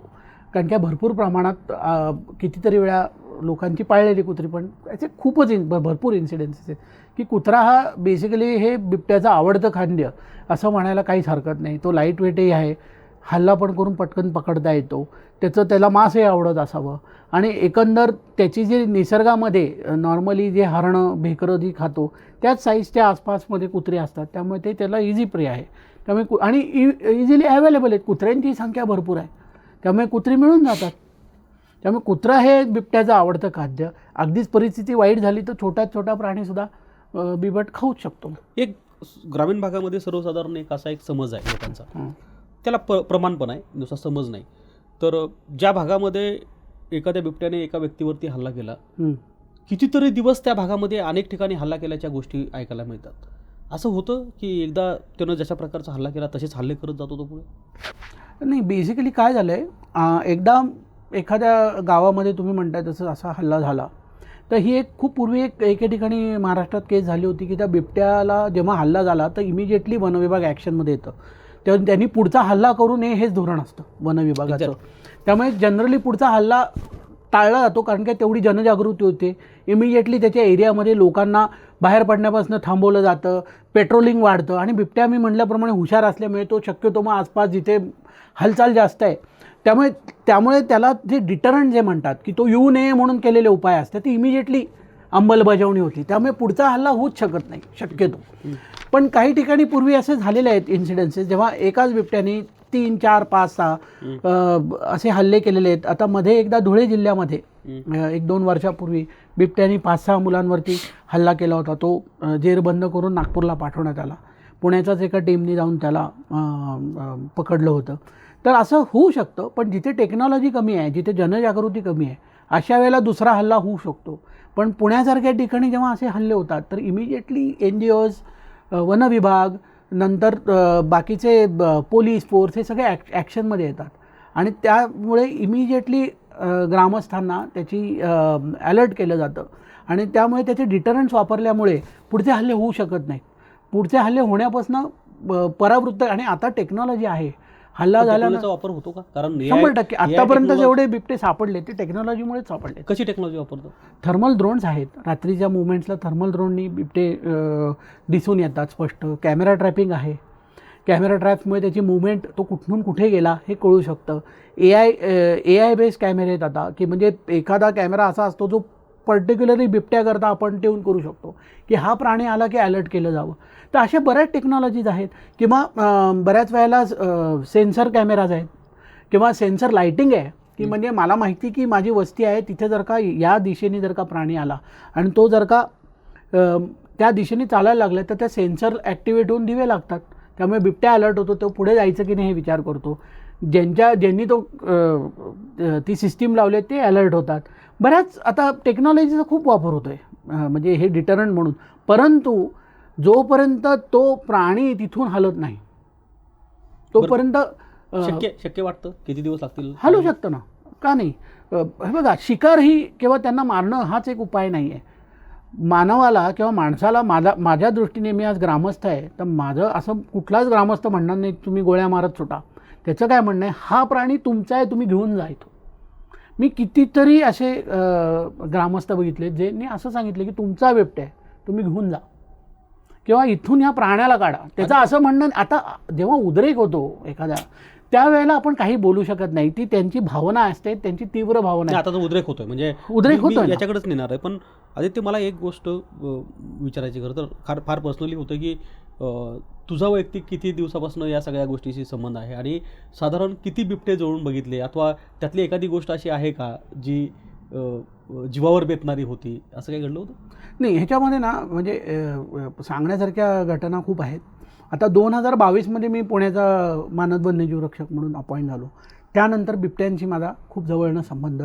कारण की भरपूर प्रमाणात कितीतरी वेळा लोकांची पाळलेली कुत्री, पण याचे खूपच भरपूर इन्सिडेन्सेस आहेत की कुत्रा हा बेसिकली हे बिबट्याचं आवडतं खाद्य असं म्हणायला काहीच हरकत नाही. तो लाईट वेटही आहे, हल्ला पण करून पटकन पकडता येतो, त्याला मांसही आवडत असावं, आणि एकंदर त्याची जी निसर्गामध्ये नॉर्मली जे हरणं भेकरं जी खातो त्याच साईजच्या आसपासमध्ये कुत्री असतात, त्यामुळे ते त्याला इझी प्रे आहे. त्यामुळे आणि इझिली अवेलेबल आहेत, कुत्र्यांची संख्या भरपूर आहे, त्यामुळे कुत्री मिळून जातात. त्यामुळे कुत्रा हे बिबट्याचं आवडतं खाद्य. अगदीच परिस्थिती वाईट झाली तर छोट्यात छोटा प्राणीसुद्धा बिबट खाऊच शकतो.
एक ग्रामीण भागामध्ये सर्वसाधारण एक असा एक समज आहे लोकांचा, त्याला प्रमाण पण आहे, नुसता समज नाही. तर ज्या भागामध्ये एखाद्या बिबट्याने एका व्यक्तीवरती हल्ला केला, कितीतरी दिवस त्या भागामध्ये अनेक ठिकाणी हल्ला केल्याच्या गोष्टी ऐकायला मिळतात. असं होतं की एकदा त्यानं जशा प्रकारचा हल्ला केला तसेच हल्ले करत जातो तो पुढे?
नाही, बेसिकली काय झालं आहे, एकदा एखाद्या गावामध्ये तुम्ही म्हणताय तसं असा हल्ला झाला, तर ही एक खूप पूर्वी एके ठिकाणी महाराष्ट्रात केस झाली होती की त्या बिबट्याला जेव्हा हल्ला झाला तर इमिजिएटली वनविभाग ॲक्शनमध्ये येतं. तेव्हा त्यांनी पुढचा हल्ला करू नये हेच धोरण असतं वनविभागाचं. त्यामुळे जनरली पुढचा हल्ला टाळला जातो, कारण की तेवढी जनजागृती होते. इमिजिएटली त्याच्या एरियामध्ये लोकांना बाहेर पडण्यापासून थांबवलं जातं, पेट्रोलिंग वाढतं, आणि बिबट्या मी म्हटल्याप्रमाणे हुशार असल्यामुळे तो शक्यतो मग आसपास जिथे हालचाल जास्त आहे त्यामुळे त्याला जे डिटरंट जे म्हणतात की तो येऊ नये म्हणून केलेले उपाय असतात ती इमिजिएटली अंमलबजावणी होती. त्यामुळे पुढचा हल्ला होऊच शकत नाही शक्यतो. पण काही ठिकाणी पूर्वी असे झालेले आहेत इन्सिडेन्सेस, जेव्हा एकाच बिबट्याने 3, 4, 5, 6 असे हल्ले केलेले आहेत. आता मध्ये एकदा धुळे जिल्ह्यामध्ये 1-2 वर्षापूर्वी बिबट्याने 5-6 मुलांवरती हल्ला केला होता. तो जेरबंद करून नागपूरला पाठवण्यात आला. पुण्याच्याच एका टीमने जाऊन त्याला पकडलं होतं. तर असं होऊ शकतं, पण जिथे टेक्नॉलॉजी कमी आहे, जिथे जनजागृती कमी आहे, अशा वेळेला दुसरा हल्ला होऊ शकतो. पण पुण्यासारख्या ठिकाणी जेव्हा असे हल्ले होतात तर इमिजिएटली NGOज, वनविभाग, नंतर बाकीचे पोलीस फोर्स हे सगळे ॲक्शनमध्ये येतात, आणि त्यामुळे इमिजिएटली ग्रामस्थांना त्याची अलर्ट केलं जातं, आणि त्यामुळे त्याचे डिटरंट्स वापरल्यामुळे पुढचे हल्ले होऊ शकत नाहीत. पुढचे हल्ले होण्यापासून परावृत्त, आणि आता टेक्नॉलॉजी आहे. हल्ला झाल्याचा
वापर होतो का? कारण
100% आतापर्यंत जेवढे बिबटे सापडले ते टेक्नॉलॉजीमुळेच सापडले.
कशी टेक्नॉलॉजी वापरतो?
थर्मल ड्रोन्स आहेत. रात्रीच्या मुवमेंट्सला थर्मल ड्रोननी बिबटे दिसून येतात स्पष्ट. कॅमेरा ट्रॅपिंग आहे. कॅमेरा ट्रॅपमुळे त्याची मुवमेंट, तो कुठून कुठे गेला हे कळू शकतं. AI बेस्ड कॅमेरे आहेत आता, की म्हणजे एखादा कॅमेरा असा असतो जो पर्टिक्युलरली बिबट्याकरता आपण ट्यून करू शकतो की हा प्राणी आला की अलर्ट केलं जावं. तर अशा बऱ्याच टेक्नॉलॉजीज आहेत. किंवा बऱ्याच वेळेला सेन्सर कॅमेराज आहेत, किंवा सेन्सर लाईटिंग आहे, की म्हणजे मला माहिती की माझी वस्ती आहे तिथे जर का या दिशेने जर का प्राणी आला आणि तो जर का त्या दिशेने चालायला लागला तर त्या सेन्सर ॲक्टिवेट होऊन दिवे लागतात. त्यामुळे बिबट्या अलर्ट होतो, तो पुढे जायचं की नाही हे विचार करतो. ज्यांनी ती सिस्टीम लावली ते अलर्ट होतात. बऱ्याच आता टेक्नॉलॉजीचा खूप वापर होतो आहे म्हणजे हे डिटरंट म्हणून. परंतु जोपर्यंत तो प्राणी तिथून हलत नाही तोपर्यंत
शक्य वाटतं किती दिवस लागतील?
हलू शकतं ना, का नाही? हे बघा, शिकार ही किंवा त्यांना मारणं हाच एक उपाय नाही आहे. मानवाला किंवा माणसाला माझ्या दृष्टीने, मी आज ग्रामस्थ आहे तर माझं असं कुठलाच ग्रामस्थ म्हणणार नाही तुम्ही गोळ्या मारत सुटा. त्याचं काय म्हणणं आहे, हा प्राणी तुमचा आहे, तुम्ही घेऊन जायतो. मी कितीतरी असे ग्रामस्थ बघितले ज्यांनी असं सांगितलं की तुमचा बिबट्या आहे, तुम्ही घेऊन जा, किंवा इथून या प्राण्याला काढा. त्याचं असं म्हणणं. आता जेव्हा उद्रेक होतो एखाद्या, त्यावेळेला आपण काही बोलू शकत नाही. ती त्यांची भावना असते, त्यांची तीव्र भावना.
आता जो उद्रेक होतोय म्हणजे
उद्रेक होतोय
याच्याकडेच नेणार आहे. पण आदित्य, मला एक गोष्ट विचारायची खरं तर फार पर्सनली होतं की तुझा वैयक्तिक किती दिवसापासून या सगळ्या गोष्टीशी संबंध आहे, आणि साधारण किती बिबटे जवळून बघितले, अथवा त्यातली एखादी गोष्ट अशी आहे का जी जीवावर बेतणारी होती? असं काही घडलं होतं?
नाही, ह्याच्यामध्ये ना म्हणजे सांगण्यासारख्या घटना खूप आहेत. आता 2022मध्ये मी पुण्याचा मानद वन्यजीव रक्षक म्हणून अपॉइंट झालो. त्यानंतर बिबट्यांशी माझा खूप जवळनं संबंध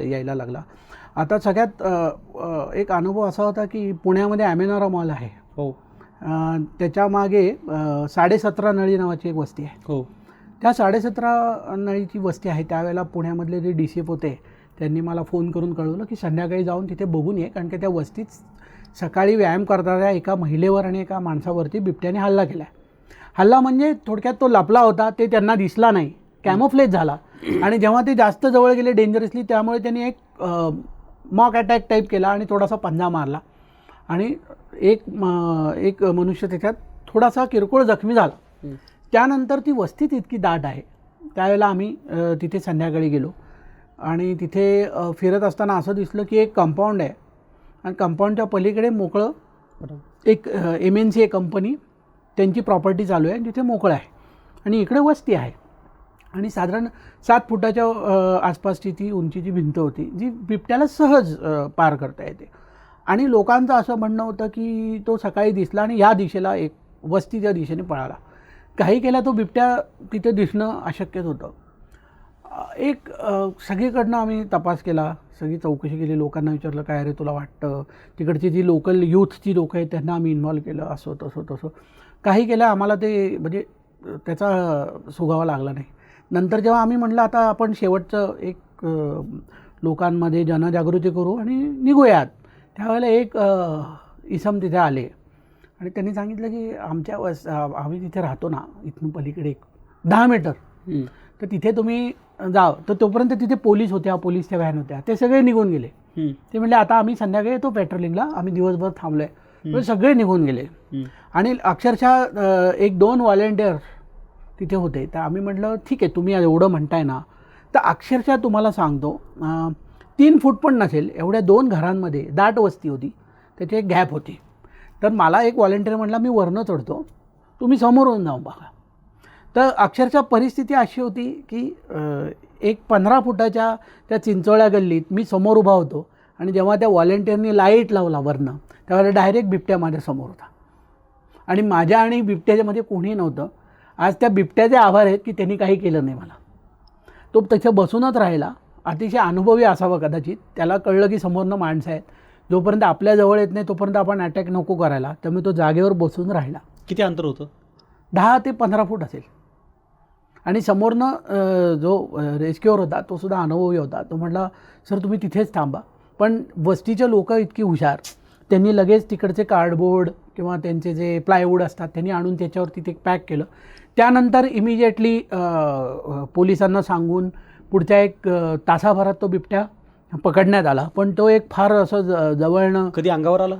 यायला लागला. आता सगळ्यात एक अनुभव असा होता की पुण्यामध्ये ॲमेनॉरा मॉल आहे.
हो.
त्याच्या मागे 17.5 नळी नावाची एक वस्ती आहे.
हो.
त्या 17.5 नळीची वस्ती आहे. त्यावेळेला पुण्यामधले जे DCF होते त्यांनी मला फोन करून कळवलं की संध्याकाळी जाऊन तिथे बघून ये, कारण की त्या वस्तीत सकाळी व्यायाम करणाऱ्या एका महिलेवर आणि एका माणसावरती बिबट्याने हल्ला केला आहे. हल्ला म्हणजे थोडक्यात तो लपला होता, ते त्यांना दिसला नाही, कॅमोफ्लेज झाला. आणि जेव्हा ते जास्त जवळ गेले डेंजरसली, त्यामुळे त्यांनी एक मॉक अटॅक टाईप केला आणि थोडासा पंजा मारला आणि एक मनुष्य त्याच्यात थोडासा किरकोळ जखमी झाला. त्यानंतर ती वस्तीत इतकी दाट आहे. त्यावेळेला आम्ही तिथे संध्याकाळी गेलो आणि तिथे फिरत असताना असं दिसलं की एक कंपाऊंड आहे आणि कंपाऊंडच्या पलीकडे मोकळं एक MNC कंपनी, त्यांची प्रॉपर्टी चालू आहे, तिथे मोकळं आहे आणि इकडे वस्ती आहे. आणि साधारण 7 फुटाच्या आसपासची ती उंचीची भिंत होती, जी बिबट्याला सहज पार करता येते. आणि लोकांचं असं म्हणणं होतं की तो सकाळी दिसला आणि या दिशेला एक वस्तीच्या दिशेने पळाला. काही केला तो बिबट्या तिथे दिसणं अशक्यच होतं. सगळीकडनं आम्ही तपास केला, सगळी चौकशी केली, लोकांना विचारलं काय रे तुला वाटतं. तिकडची जी लोकल यूथची लोकं आहेत त्यांना आम्ही इन्व्हॉल्व केलं, असं तसं काही केलं. आम्हाला ते म्हणजे त्याचा सुगावा लागला नाही. नंतर जेव्हा आम्ही म्हटलं आता आपण शेवटचं एक लोकांमध्ये जनजागृती करू आणि निघूयात, त्यावेळेला एक इसम तिथे आले आणि त्यांनी सांगितलं की आम्ही तिथे राहतो ना, इथून पलीकडे 10 मीटर, तर तिथे तुम्ही जाव. तर तोपर्यंत तिथे पोलीस होत्या, पोलीसच्या व्हॅन होत्या, ते सगळे निघून गेले. ते म्हणले आता आम्ही संध्याकाळी येतो पेट्रोलिंगला, आम्ही दिवसभर थांबलो आहे. सगळे निघून गेले आणि अक्षरशः 1-2 व्हॉलेंटियर तिथे होते. तर आम्ही म्हटलं ठीक आहे, तुम्ही एवढं म्हणताय ना, तर अक्षरशः तुम्हाला सांगतो 3 फूट पण नसेल एवढ्या 2 घरांमध्ये दाट वस्ती होती, त्याची एक गॅप होती. तर मला एक व्हॉलेंटियर म्हटला मी वरनं चढतो, तुम्ही समोरून जाऊन बघा. तर अक्षरशः परिस्थिती अशी होती की एक 15 फुटाच्या त्या चिंचोळ्या गल्लीत मी समोर उभा होतो आणि जेव्हा त्या व्हॉलेंटियरनी लाईट लावला वरनं, त्यावेळेला डायरेक्ट बिबट्या माझ्या समोर होता आणि माझ्या आणि बिबट्याच्यामध्ये कोणी नव्हतं. आज त्या बिबट्याचे आभार आहेत की त्यांनी काही केलं नाही मला. तो त्याच्या बसूनच राहिला, अतिशय अनुभवी असावा कदाचित. त्याला कळलं की समोरनं माणसं आहेत, जोपर्यंत आपल्या जवळ येत नाही तोपर्यंत आपण अटॅक नको करायला, त्यामुळे तो जागेवर बसून राहिला.
किती अंतर होतं?
10 ते 15 फूट असेल. आणि समोरनं जो रेस्क्युअर होता तो सुद्धा अनुभवी होता. तो म्हटला सर तुम्ही तिथेच थांबा. पण वस्तीचे लोक इतकी हुशार, त्यांनी लगेच तिकडचे कार्डबोर्ड किंवा त्यांचे जे प्लायवूड असतात त्यांनी आणून त्याच्यावर तिथे पॅक केलं. त्यानंतर इमिजिएटली पोलिसांना सांगून पुढच्या 1 तासाभरात तो बिबट्या पकडण्यात आला. पण तो एक फार असं जवळनं
कधी अंगावर आला?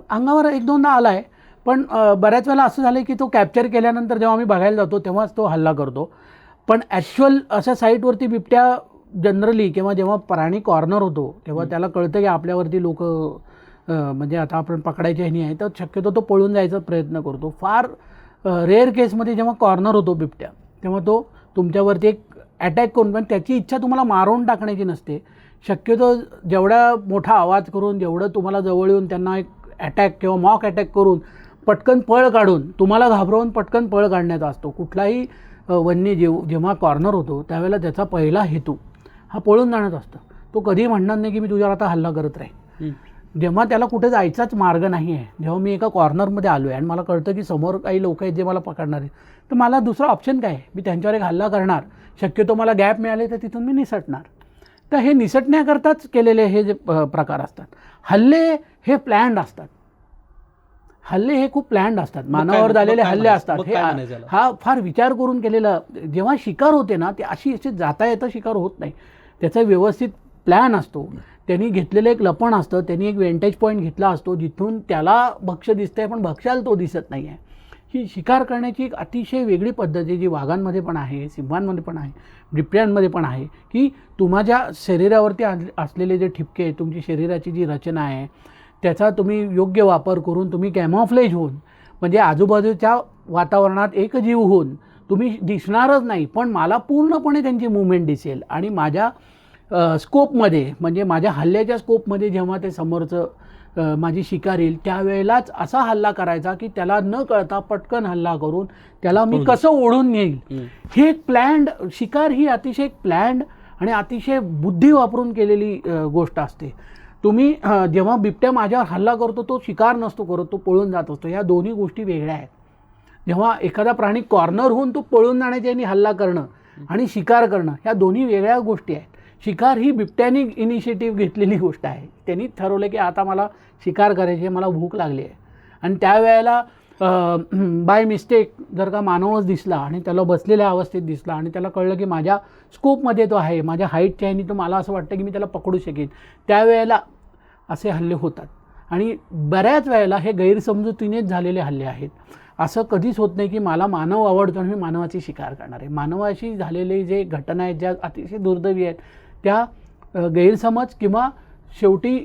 अंगावर 1-2दा आला आहे. पण बऱ्याच वेळेला असं झालं की तो कॅप्चर केल्यानंतर जेव्हा आम्ही बघायला जातो तेव्हाच तो हल्ला करतो. पण ॲक्च्युअल अशा साईटवरती बिबट्या जनरली किंवा जेव्हा प्राणी कॉर्नर होतो तेव्हा त्याला कळतं की आपल्यावरती लोक म्हणजे आता आपण पकडायचे ह्यानी आहे, तर शक्यतो तो पळून जायचा प्रयत्न करतो. फार रेअर केसमध्ये जेव्हा कॉर्नर होतो बिबट्या तेव्हा तो तुमच्यावरती एक अटॅक करून, पण त्याची इच्छा तुम्हाला मारून टाकण्याची नसते. शक्यतो जेवढा मोठा आवाज करून, जेवढं तुम्हाला जवळ येऊन त्यांना एक अटॅक किंवा मॉक अटॅक करून पटकन पळ काढून, तुम्हाला घाबरवून पटकन पळ काढण्याचा असतो. कुठलाही वन्यजीव जेव्हा कॉर्नर होतो त्यावेळेला त्याचा पहिला हेतू हा पळून जाण्याचा असतो. तो कधीही म्हणणार नाही की मी तुझ्यावर आता हल्ला करत राहील. जेव्हा त्याला कुठे जायचाच मार्ग नाही आहे, जेव्हा मी एका कॉर्नरमध्ये आलो आहे आणि मला कळतं की समोर काही लोक आहेत जे मला पकडणार आहेत, तर मला दुसरा ऑप्शन काय आहे? मी त्यांच्यावर एक हल्ला करणार, शक्यतो मला गॅप मिळाले तर तिथून मी निसटणार. तर हे निसटण्याकरताच केलेले हे जे प्रकार असतात, हल्ले हे प्लॅन्ड असतात. हल्ले हे खूप प्लॅन्ड असतात, मानवावर झालेले हल्ले असतात. हा फार विचार करून केलेला. जेव्हा शिकार होते ना, ते अशी जाता येता शिकार होत नाही. त्याचा व्यवस्थित प्लॅन असतो. त्यांनी घेतलेलं एक लपण असतं, त्यांनी एक वेंटेज पॉईंट घेतला असतो जिथून त्याला भक्ष्य दिसतंय पण भक्ष्याला तो दिसत नाही आहे. ही शिकार करण्याची एक अतिशय वेगळी पद्धत आहे जी वाघांमध्ये पण आहे, सिंहांमध्ये पण आहे, बिबट्यांमध्ये पण आहे. की तुमच्या शरीरावरती असलेले जे ठिपके, तुमची शरीराची जी रचना आहे त्याचा तुम्ही योग्य वापर करून तुम्ही कॅमॉफ्लेज होऊन, म्हणजे आजूबाजूच्या वातावरणात एक जीव होऊन तुम्ही दिसणारच नाही, पण मला पूर्णपणे त्यांची मूवमेंट दिसेल आणि माझ्या स्कोपमध्ये, म्हणजे माझ्या हल्ल्याच्या स्कोपमध्ये जेव्हा ते समोरचं माझी शिकार येईल त्यावेळेलाच असा हल्ला करायचा की त्याला न कळता पटकन हल्ला करून त्याला मी कसं ओढून नेईल. हे एक प्लॅन्ड शिकार ही अतिशय एक प्लॅन्ड आणि अतिशय बुद्धी वापरून केलेली गोष्ट असते. तुम्ही जेव्हा बिबट्या माझ्यावर हल्ला करतो तो शिकार नसतो करत, तो पळून जात असतो. ह्या दोन्ही गोष्टी वेगळ्या आहेत. जेव्हा एखादा प्राणी कॉर्नर होऊन तो पळून जाण्याच्या आणि हल्ला करणं आणि शिकार करणं ह्या दोन्ही वेगळ्या गोष्टी आहेत. शिकार ही बिबट्याने इनिशिएटिव्ह घेतलेली गोष्ट आहे. त्यांनी ठरवलं की आता मला शिकार करायची आहे, मला भूक लागली आहे. आणि त्यावेळेला बाय मिस्टेक जर का मानवच दिसला आणि त्याला बसलेल्या अवस्थेत दिसला आणि त्याला कळलं की माझ्या स्कोपमध्ये तो आहे, माझ्या हाईटच्या आहे, तो मला असं वाटतं की मी त्याला पकडू शकेन, त्यावेळेला असे हल्ले होतात. आणि बऱ्याच वेळेला हे गैरसमजुतीनेच झालेले हल्ले आहेत. असं कधीच होत नाही की मला मानव आवडतो आणि मी मानवाची शिकार करणार आहे. मानवाशी झालेले जे घटना आहेत ज्या अतिशय दुर्दैवी आहेत त्या गैरसमज किंवा शेवटी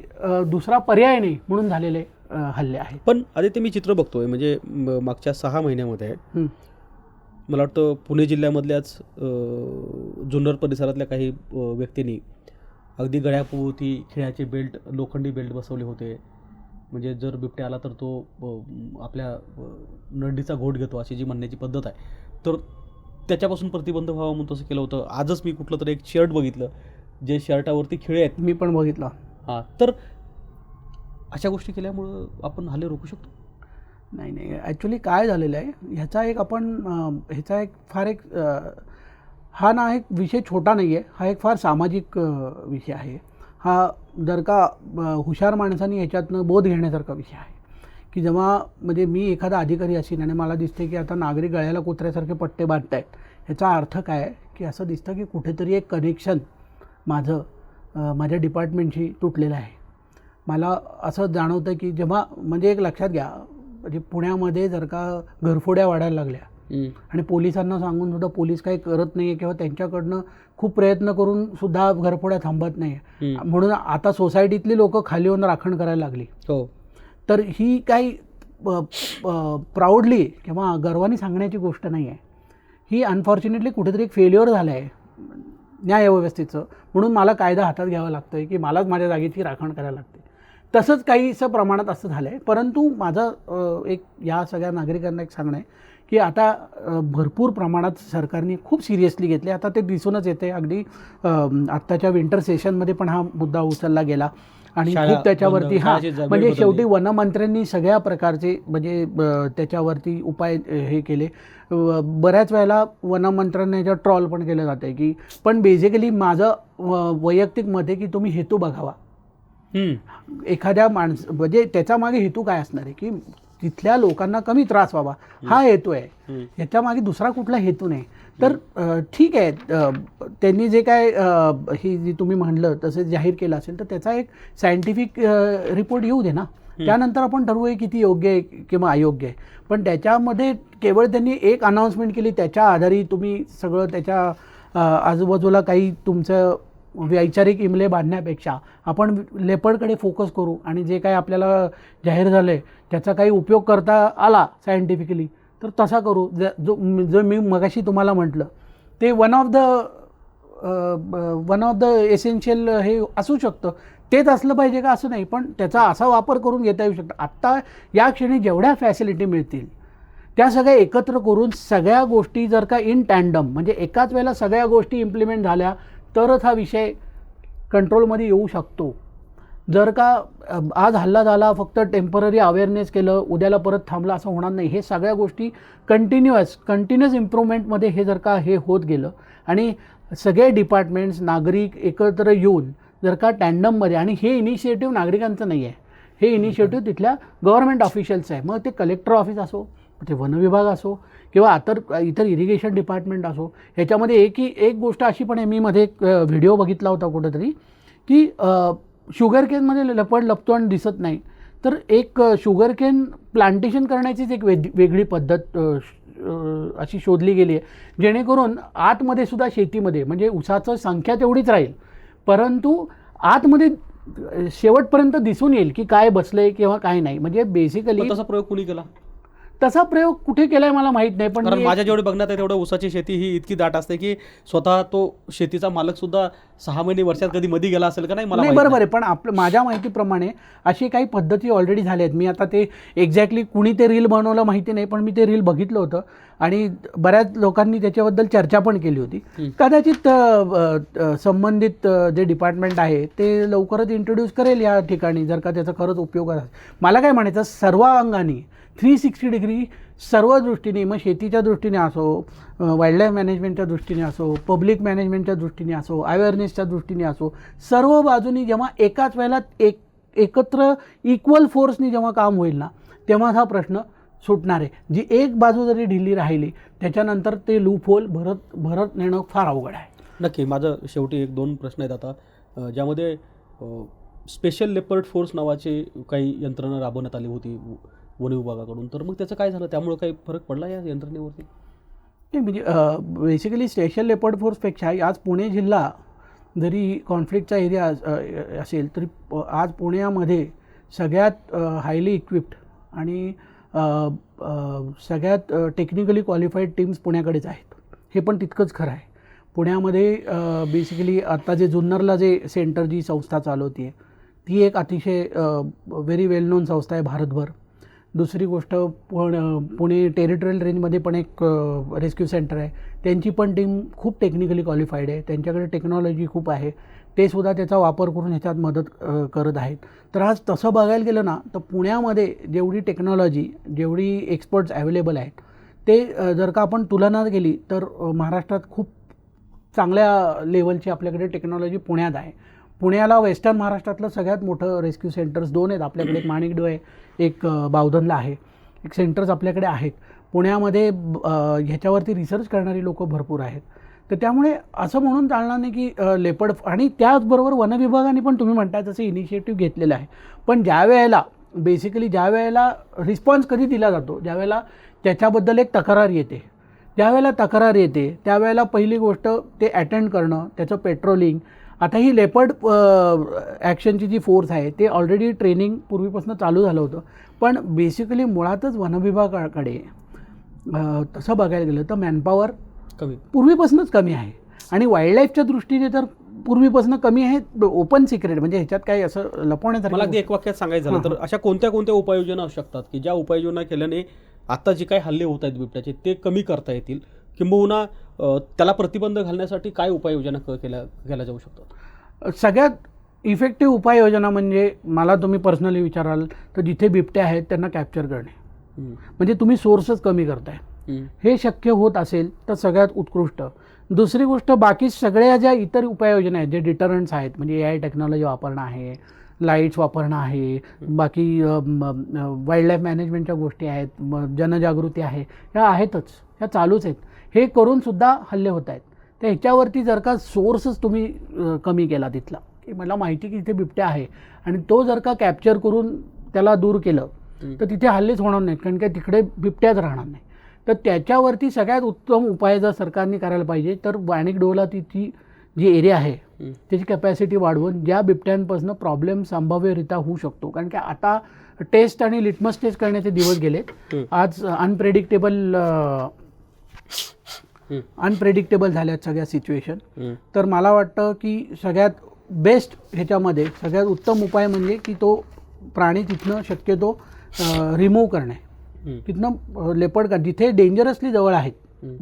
दुसरा पर्याय नाही म्हणून झालेले हल्ले आहेत.
पण आदित्य मी चित्र बघतोय म्हणजे मागच्या 6 महिन्यामध्ये मला वाटतं पुणे जिल्ह्यामधल्याच जुन्नर परिसरातल्या काही व्यक्तींनी अगदी गळ्यापोवती खेळाचे बेल्ट, लोखंडी बेल्ट बसवले होते. म्हणजे जर बिबट्या आला तर तो आपल्या नंडीचा घोट घेतो अशी जी म्हणण्याची पद्धत आहे, तर त्याच्यापासून प्रतिबंध व्हावा म्हणून तसं केलं होतं. आजच मी कुठलं तरी एक शर्ट बघितलं जे शर्टावरती खिळे आहेत.
मी पण बघितलं.
हां, तर अशा गोष्टी केल्यामुळं आपण हल्ले रोखू शकतो?
नाही, ॲक्च्युली काय झालेलं आहे ह्याचा एक फार एक हा ना एक विषय छोटा नाही आहे, हा एक फार सामाजिक विषय आहे. हा जर का हुशार माणसांनी ह्याच्यातनं बोध घेण्यासारखा विषय आहे की जेव्हा म्हणजे मी एखादा अधिकारी असेल आणि मला दिसते की आता नागरिक गळ्याला कुत्र्यासारखे पट्टे बांधत आहेत, ह्याचा अर्थ काय आहे की असं दिसतं की कुठेतरी एक कनेक्शन माझ्या डिपार्टमेंटशी तुटलेलं आहे. मला असं जाणवतं की जेव्हा म्हणजे एक लक्षात घ्या, म्हणजे पुण्यामध्ये जर का घरफोड्या वाढायला लागल्या आणि पोलिसांना सांगून सुद्धा पोलीस काही करत नाही आहे किंवा त्यांच्याकडनं खूप प्रयत्न करून सुद्धा घरफोड्या थांबत नाही आहे, म्हणून आता सोसायटीतली लोकं खाली येऊन राखण करायला लागली.
हो,
तर ही काही प्राऊडली किंवा गर्वाने सांगण्याची गोष्ट नाही आहे. ही अनफॉर्च्युनेटली कुठेतरी एक फेल्युअर झालं आहे न्यायव्यवस्थेचं. म्हणून मला कायदा हातात घ्यावा लागतो आहे की मलाच माझ्या जागेची राखण करायला लागते. तसंच काहीसं प्रमाणात असं झालं आहे. परंतु माझं एक या सगळ्या नागरिकांना एक सांगणं आहे की आता भरपूर प्रमाणात सरकारने खूप सिरियसली घेतले. आता ते दिसूनच येते. अगदी आत्ताच्या विंटर सेशनमध्ये पण हा मुद्दा उचलला गेला आणि खूप त्याच्यावरती म्हणजे शेवटी वनमंत्र्यांनी सगळ्या प्रकारचे म्हणजे त्याच्यावरती उपाय हे केले. बऱ्याच वेळेला वनमंत्र्यांना याच्यावर ट्रॉल पण केलं जातं आहे की पण बेसिकली माझं वैयक्तिक मत आहे की तुम्ही हेतू बघावा. एखाद्या म्हणजे त्याचा मागे हेतू काय असणार आहे की तिथल्या लोकांना कमी त्रास व्हावा हा हेतू आहे, याच्या मागे दुसरा कुठला हेतू नाही. तर ठीक आहे, त्यांनी जे काय ही जी तुम्ही म्हणलं तसे जाहीर केलं असेल तर त्याचा एक सायंटिफिक रिपोर्ट येऊ दे ना, त्यानंतर आपण ठरवूया किती योग्य आहे किंवा अयोग्य आहे. पण त्याच्यामध्ये केवळ त्यांनी एक अनाऊन्समेंट केली, त्याच्या आधारे तुम्ही सगळं त्याच्या आजूबाजूला काही तुमचं वैचारिक इमले बांधण्यापेक्षा आपण लेपर्डकडे फोकस करू आणि जे काही आपल्याला जाहीर झालं आहे त्याचा काही उपयोग करता आला सायंटिफिकली तर तसा करू. जो मी मगाशी तुम्हाला म्हटलं ते वन ऑफ द एसेन्शियल हे असू शकतं. तेच असलं पाहिजे का असं नाही, पण त्याचा असा वापर करून घेता येऊ शकतं. आत्ता या क्षणी जेवढ्या फॅसिलिटी मिळतील त्या सगळ्या एकत्र करून सगळ्या गोष्टी जर का इन टँडम म्हणजे एकाच वेळेला सगळ्या गोष्टी इम्प्लिमेंट झाल्या तरच हा विषय कंट्रोलमध्ये येऊ शकतो. जर का आज हल्ला झाला फक्त टेम्पररी अवेअरनेस केलं उद्याला परत थांबला असं होणार नाही. हे सगळ्या गोष्टी कंटिन्युअस इम्प्रूव्हमेंटमध्ये हे जर का हे होत गेलं आणि सगळे डिपार्टमेंट्स नागरिक एकत्र येऊन जर का टँडममध्ये, आणि हे इनिशिएटिव्ह नागरिकांचं नाही आहे, हे इनिशिएटिव्ह तिथल्या गव्हर्नमेंट ऑफिशियल्स आहे. मग ते कलेक्टर ऑफिस असो, ते वन विभाग असो किंवा इतर इरिगेशन डिपार्टमेंट असो. ह्याच्यामध्ये एक गोष्ट अशी पण आहे, मी मध्ये एक व्हिडिओ बघितला होता कुठेतरी की शुगर केनमध्ये लेपर्ड लपतो आणि दिसत नाही. तर एक शुगर केन प्लांटेशन करण्याचीच एक वेगळी पद्धत अशी शोधली गेली आहे जेणेकरून आतमध्ये सुद्धा शेतीमध्ये म्हणजे ऊसाचं संख्या तेवढीच राहील परंतु आतमध्ये शेवटपर्यंत दिसून येईल की काय बसलंय किंवा काय नाही. म्हणजे बेसिकली
तसा प्रयोग कुणी केला
तसा प्रयोग कुठे केलाय मला माहित नाही, पण
कारण
मी
माझ्या जेवढे बघण्यात आहे तेवढं ऊसाची शेती ही इतकी दाट असते की स्वतः तो शेतीचा मालक सुद्धा 6 महिने वर्षात कधी मध्ये गेला असेल का नाही मला
नाही,
माहित
बरोबर आहे. पण माझ्या माहितीप्रमाणे अशी काही पद्धती ऑलरेडी झाल्या आहेत. मी आता ते एक्झॅक्टली कुणी ते रील बनवलं माहिती नाही, पण मी ते रील बघितलं होतं आणि बऱ्याच लोकांनी त्याच्याबद्दल चर्चा पण केली होती. कदाचित संबंधित जे डिपार्टमेंट आहे ते लवकरच इंट्रोड्यूस करेल या ठिकाणी, जर का त्याचा खरंच उपयोग असेल. मला काय म्हणायचं, सर्व अंगाने 360 डिग्री सर्व दृष्टीने, मग शेतीच्या दृष्टीने असो, वाईल्डलाईफ मॅनेजमेंटच्या दृष्टीने असो, पब्लिक मॅनेजमेंटच्या दृष्टीने असो, अवेअरनेसच्या दृष्टीने असो, सर्व बाजूनी जेव्हा एकाच वेळेला एकत्र इक्वल फोर्सनी जेव्हा काम होईल ना, तेव्हा हा प्रश्न सुटणार आहे. जी एक बाजू जरी ढिली राहिली त्याच्यानंतर ते लूप होल भरत नेणं फार अवघड आहे.
नक्की. माझं शेवटी 1-2 प्रश्न आहेत आता, ज्यामध्ये स्पेशल लेपर्ड फोर्स नावाची काही यंत्रणा राबवण्यात आली होती वन विभागाकडून, तर मग त्याचं काय झालं? त्यामुळे काही फरक पडला या यंत्रणेवरती?
नाही, म्हणजे बेसिकली स्पेशल लेपर्ड फोर्सपेक्षा आज पुणे जिल्हा जरी कॉन्फ्लिक्टचा एरिया असेल तरी आज पुण्यामध्ये सगळ्यात हायली इक्विप्ड आणि सगळ्यात टेक्निकली क्वालिफाईड टीम्स पुण्याकडेच आहेत. हे पण तितकंच खरं आहे. पुण्यामध्ये बेसिकली आता जे जुन्नरला जे सेंटर जी संस्था चालवते आहे ती एक अतिशय व्हेरी वेल नोन संस्था आहे भारतभर. दुसरी गोष्ट, पुणे टेरिटोरियल रेंजमध्ये पण एक रेस्क्यू सेंटर आहे. त्यांची पण टीम खूप टेक्निकली क्वालिफाईड आहे. त्यांच्याकडे टेक्नॉलॉजी खूप आहे. ते सुद्धा त्याचा वापर करून ह्याच्यात मदत करत आहेत. तर आज तसं बघायला गेलं ना तर पुण्यामध्ये जेवढी टेक्नॉलॉजी, जेवढी एक्सपर्ट्स अवेलेबल आहेत ते जर का आपण तुलना केली तर महाराष्ट्रात खूप चांगल्या लेवलची आपल्याकडे टेक्नॉलॉजी पुण्यात आहे. पुण्याला वेस्टर्न महाराष्ट्रातलं सगळ्यात मोठं रेस्क्यू सेंटर्स 2 आहेत आपल्याकडे. एक माणिकडो आहे, एक बावधनला आहे. एक सेंटर्स आपल्याकडे आहेत. पुण्यामध्ये ह्याच्यावरती रिसर्च करणारी लोकं भरपूर आहेत. तर त्यामुळे असं म्हणून चालणार नाही की लेपर्ड, आणि त्याचबरोबर वन विभागाने पण तुम्ही म्हणताय तसं इनिशिएटिव्ह घेतलेलं आहे. पण ज्या वेळेला रिस्पॉन्स कधी दिला जातो, ज्यावेळेला त्याच्याबद्दल एक तक्रार येते, त्यावेळेला पहिली गोष्ट ते अटेंड करणं, त्याचं पेट्रोलिंग. आता ही लेपर्ड ॲक्शनची जी फोर्स आहे ते ऑलरेडी ट्रेनिंग पूर्वीपासून चालू झालं होतं. पण बेसिकली मुळातच वनविभागाकडे तसं बघायला गेलं तर मॅनपॉवर पूर्वीपासूनच कमी आहे आणि वाईल्डलाईफच्या दृष्टीने तर पूर्वीपासून कमी आहे. ओपन सिक्रेट, म्हणजे ह्याच्यात काही असं लपवण्यासारखं.
मला अगदी एक वाक्यात सांगायचं झालं तर अशा कोणत्या उपाययोजना असू शकतात की ज्या उपाययोजना केल्याने आता जे काही हल्ले होत आहेत बिबट्याचे ते कमी करता येतील, किंबहुना त्याला प्रतिबंध घालण्यासाठी काय उपाययोजना केल्या जाऊ शकतात?
सगळ्यात इफेक्टिव्ह उपाययोजना म्हणजे मला तुम्ही पर्सनली विचाराल तर जिथे बिबट्या आहेत त्यांना कॅप्चर करणे. म्हणजे तुम्ही सोर्सच कमी करताय. हे शक्य होत असेल तर सगळ्यात उत्कृष्ट. दुसरी गोष्ट, बाकी सगळ्या ज्या इतर उपाययोजना आहेत, जे डिटरंट्स आहेत, म्हणजे AI टेक्नॉलॉजी वापरणं आहे, लाईट्स वापरणं आहे, बाकी वाईल्डलाईफ मॅनेजमेंटच्या गोष्टी आहेत, जनजागृती आहे, ह्या आहेतच, ह्या चालूच आहेत. हे करूनसुद्धा हल्ले होत आहेत. तर ह्याच्यावरती जर का सोर्सच तुम्ही कमी केला तिथला, की मला माहिती की इथे बिबट्या आहे आणि तो जर का कॅप्चर करून त्याला दूर केलं तर तिथे हल्लेच होणार नाहीत, कारण की तिकडे बिबट्याच राहणार नाही. तर त्याच्यावरती सगळ्यात उत्तम उपाय जर सरकारने करायला पाहिजे तर वाणिकडोला तिची जी एरिया आहे त्याची कॅपॅसिटी वाढवून ज्या बिबट्यांपासून प्रॉब्लेम संभाव्यरित्या होऊ शकतो, कारण की आता टेस्ट आणि लिटमस टेस्ट करण्याचे दिवस गेले. आज अनप्रेडिक्टेबल झाल्यात सगळ्या सिच्युएशन. तर मला वाटतं की सगळ्यात बेस्ट ह्याच्यामध्ये सगळ्यात उत्तम उपाय म्हणजे की तो प्राणी तिथनं शक्यतो रिमूव्ह करणे. तिथनं लेपर्ड जिथे डेंजरसली जवळ आहेत,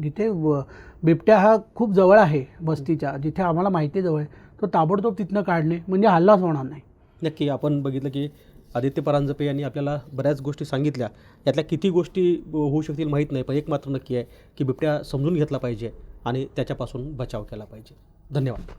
जिथे बिबट्या हा खूप जवळ आहे वस्तीच्या, जिथे आम्हाला माहिती जवळ आहे, तो ताबडतोब तिथनं काढणे म्हणजे हल्लाच होणार नाही.
नक्की. आपण बघितलं की आदित्य परांजपे यांनी आपल्याला बऱ्याच गोष्टी सांगितल्या. यातल्या किती गोष्टी होऊ शकतील माहीत नाही, पण एक मात्र नक्की आहे की बिबट्या समजून घेतला पाहिजे आणि त्याच्यापासून बचाव केला पाहिजे. धन्यवाद.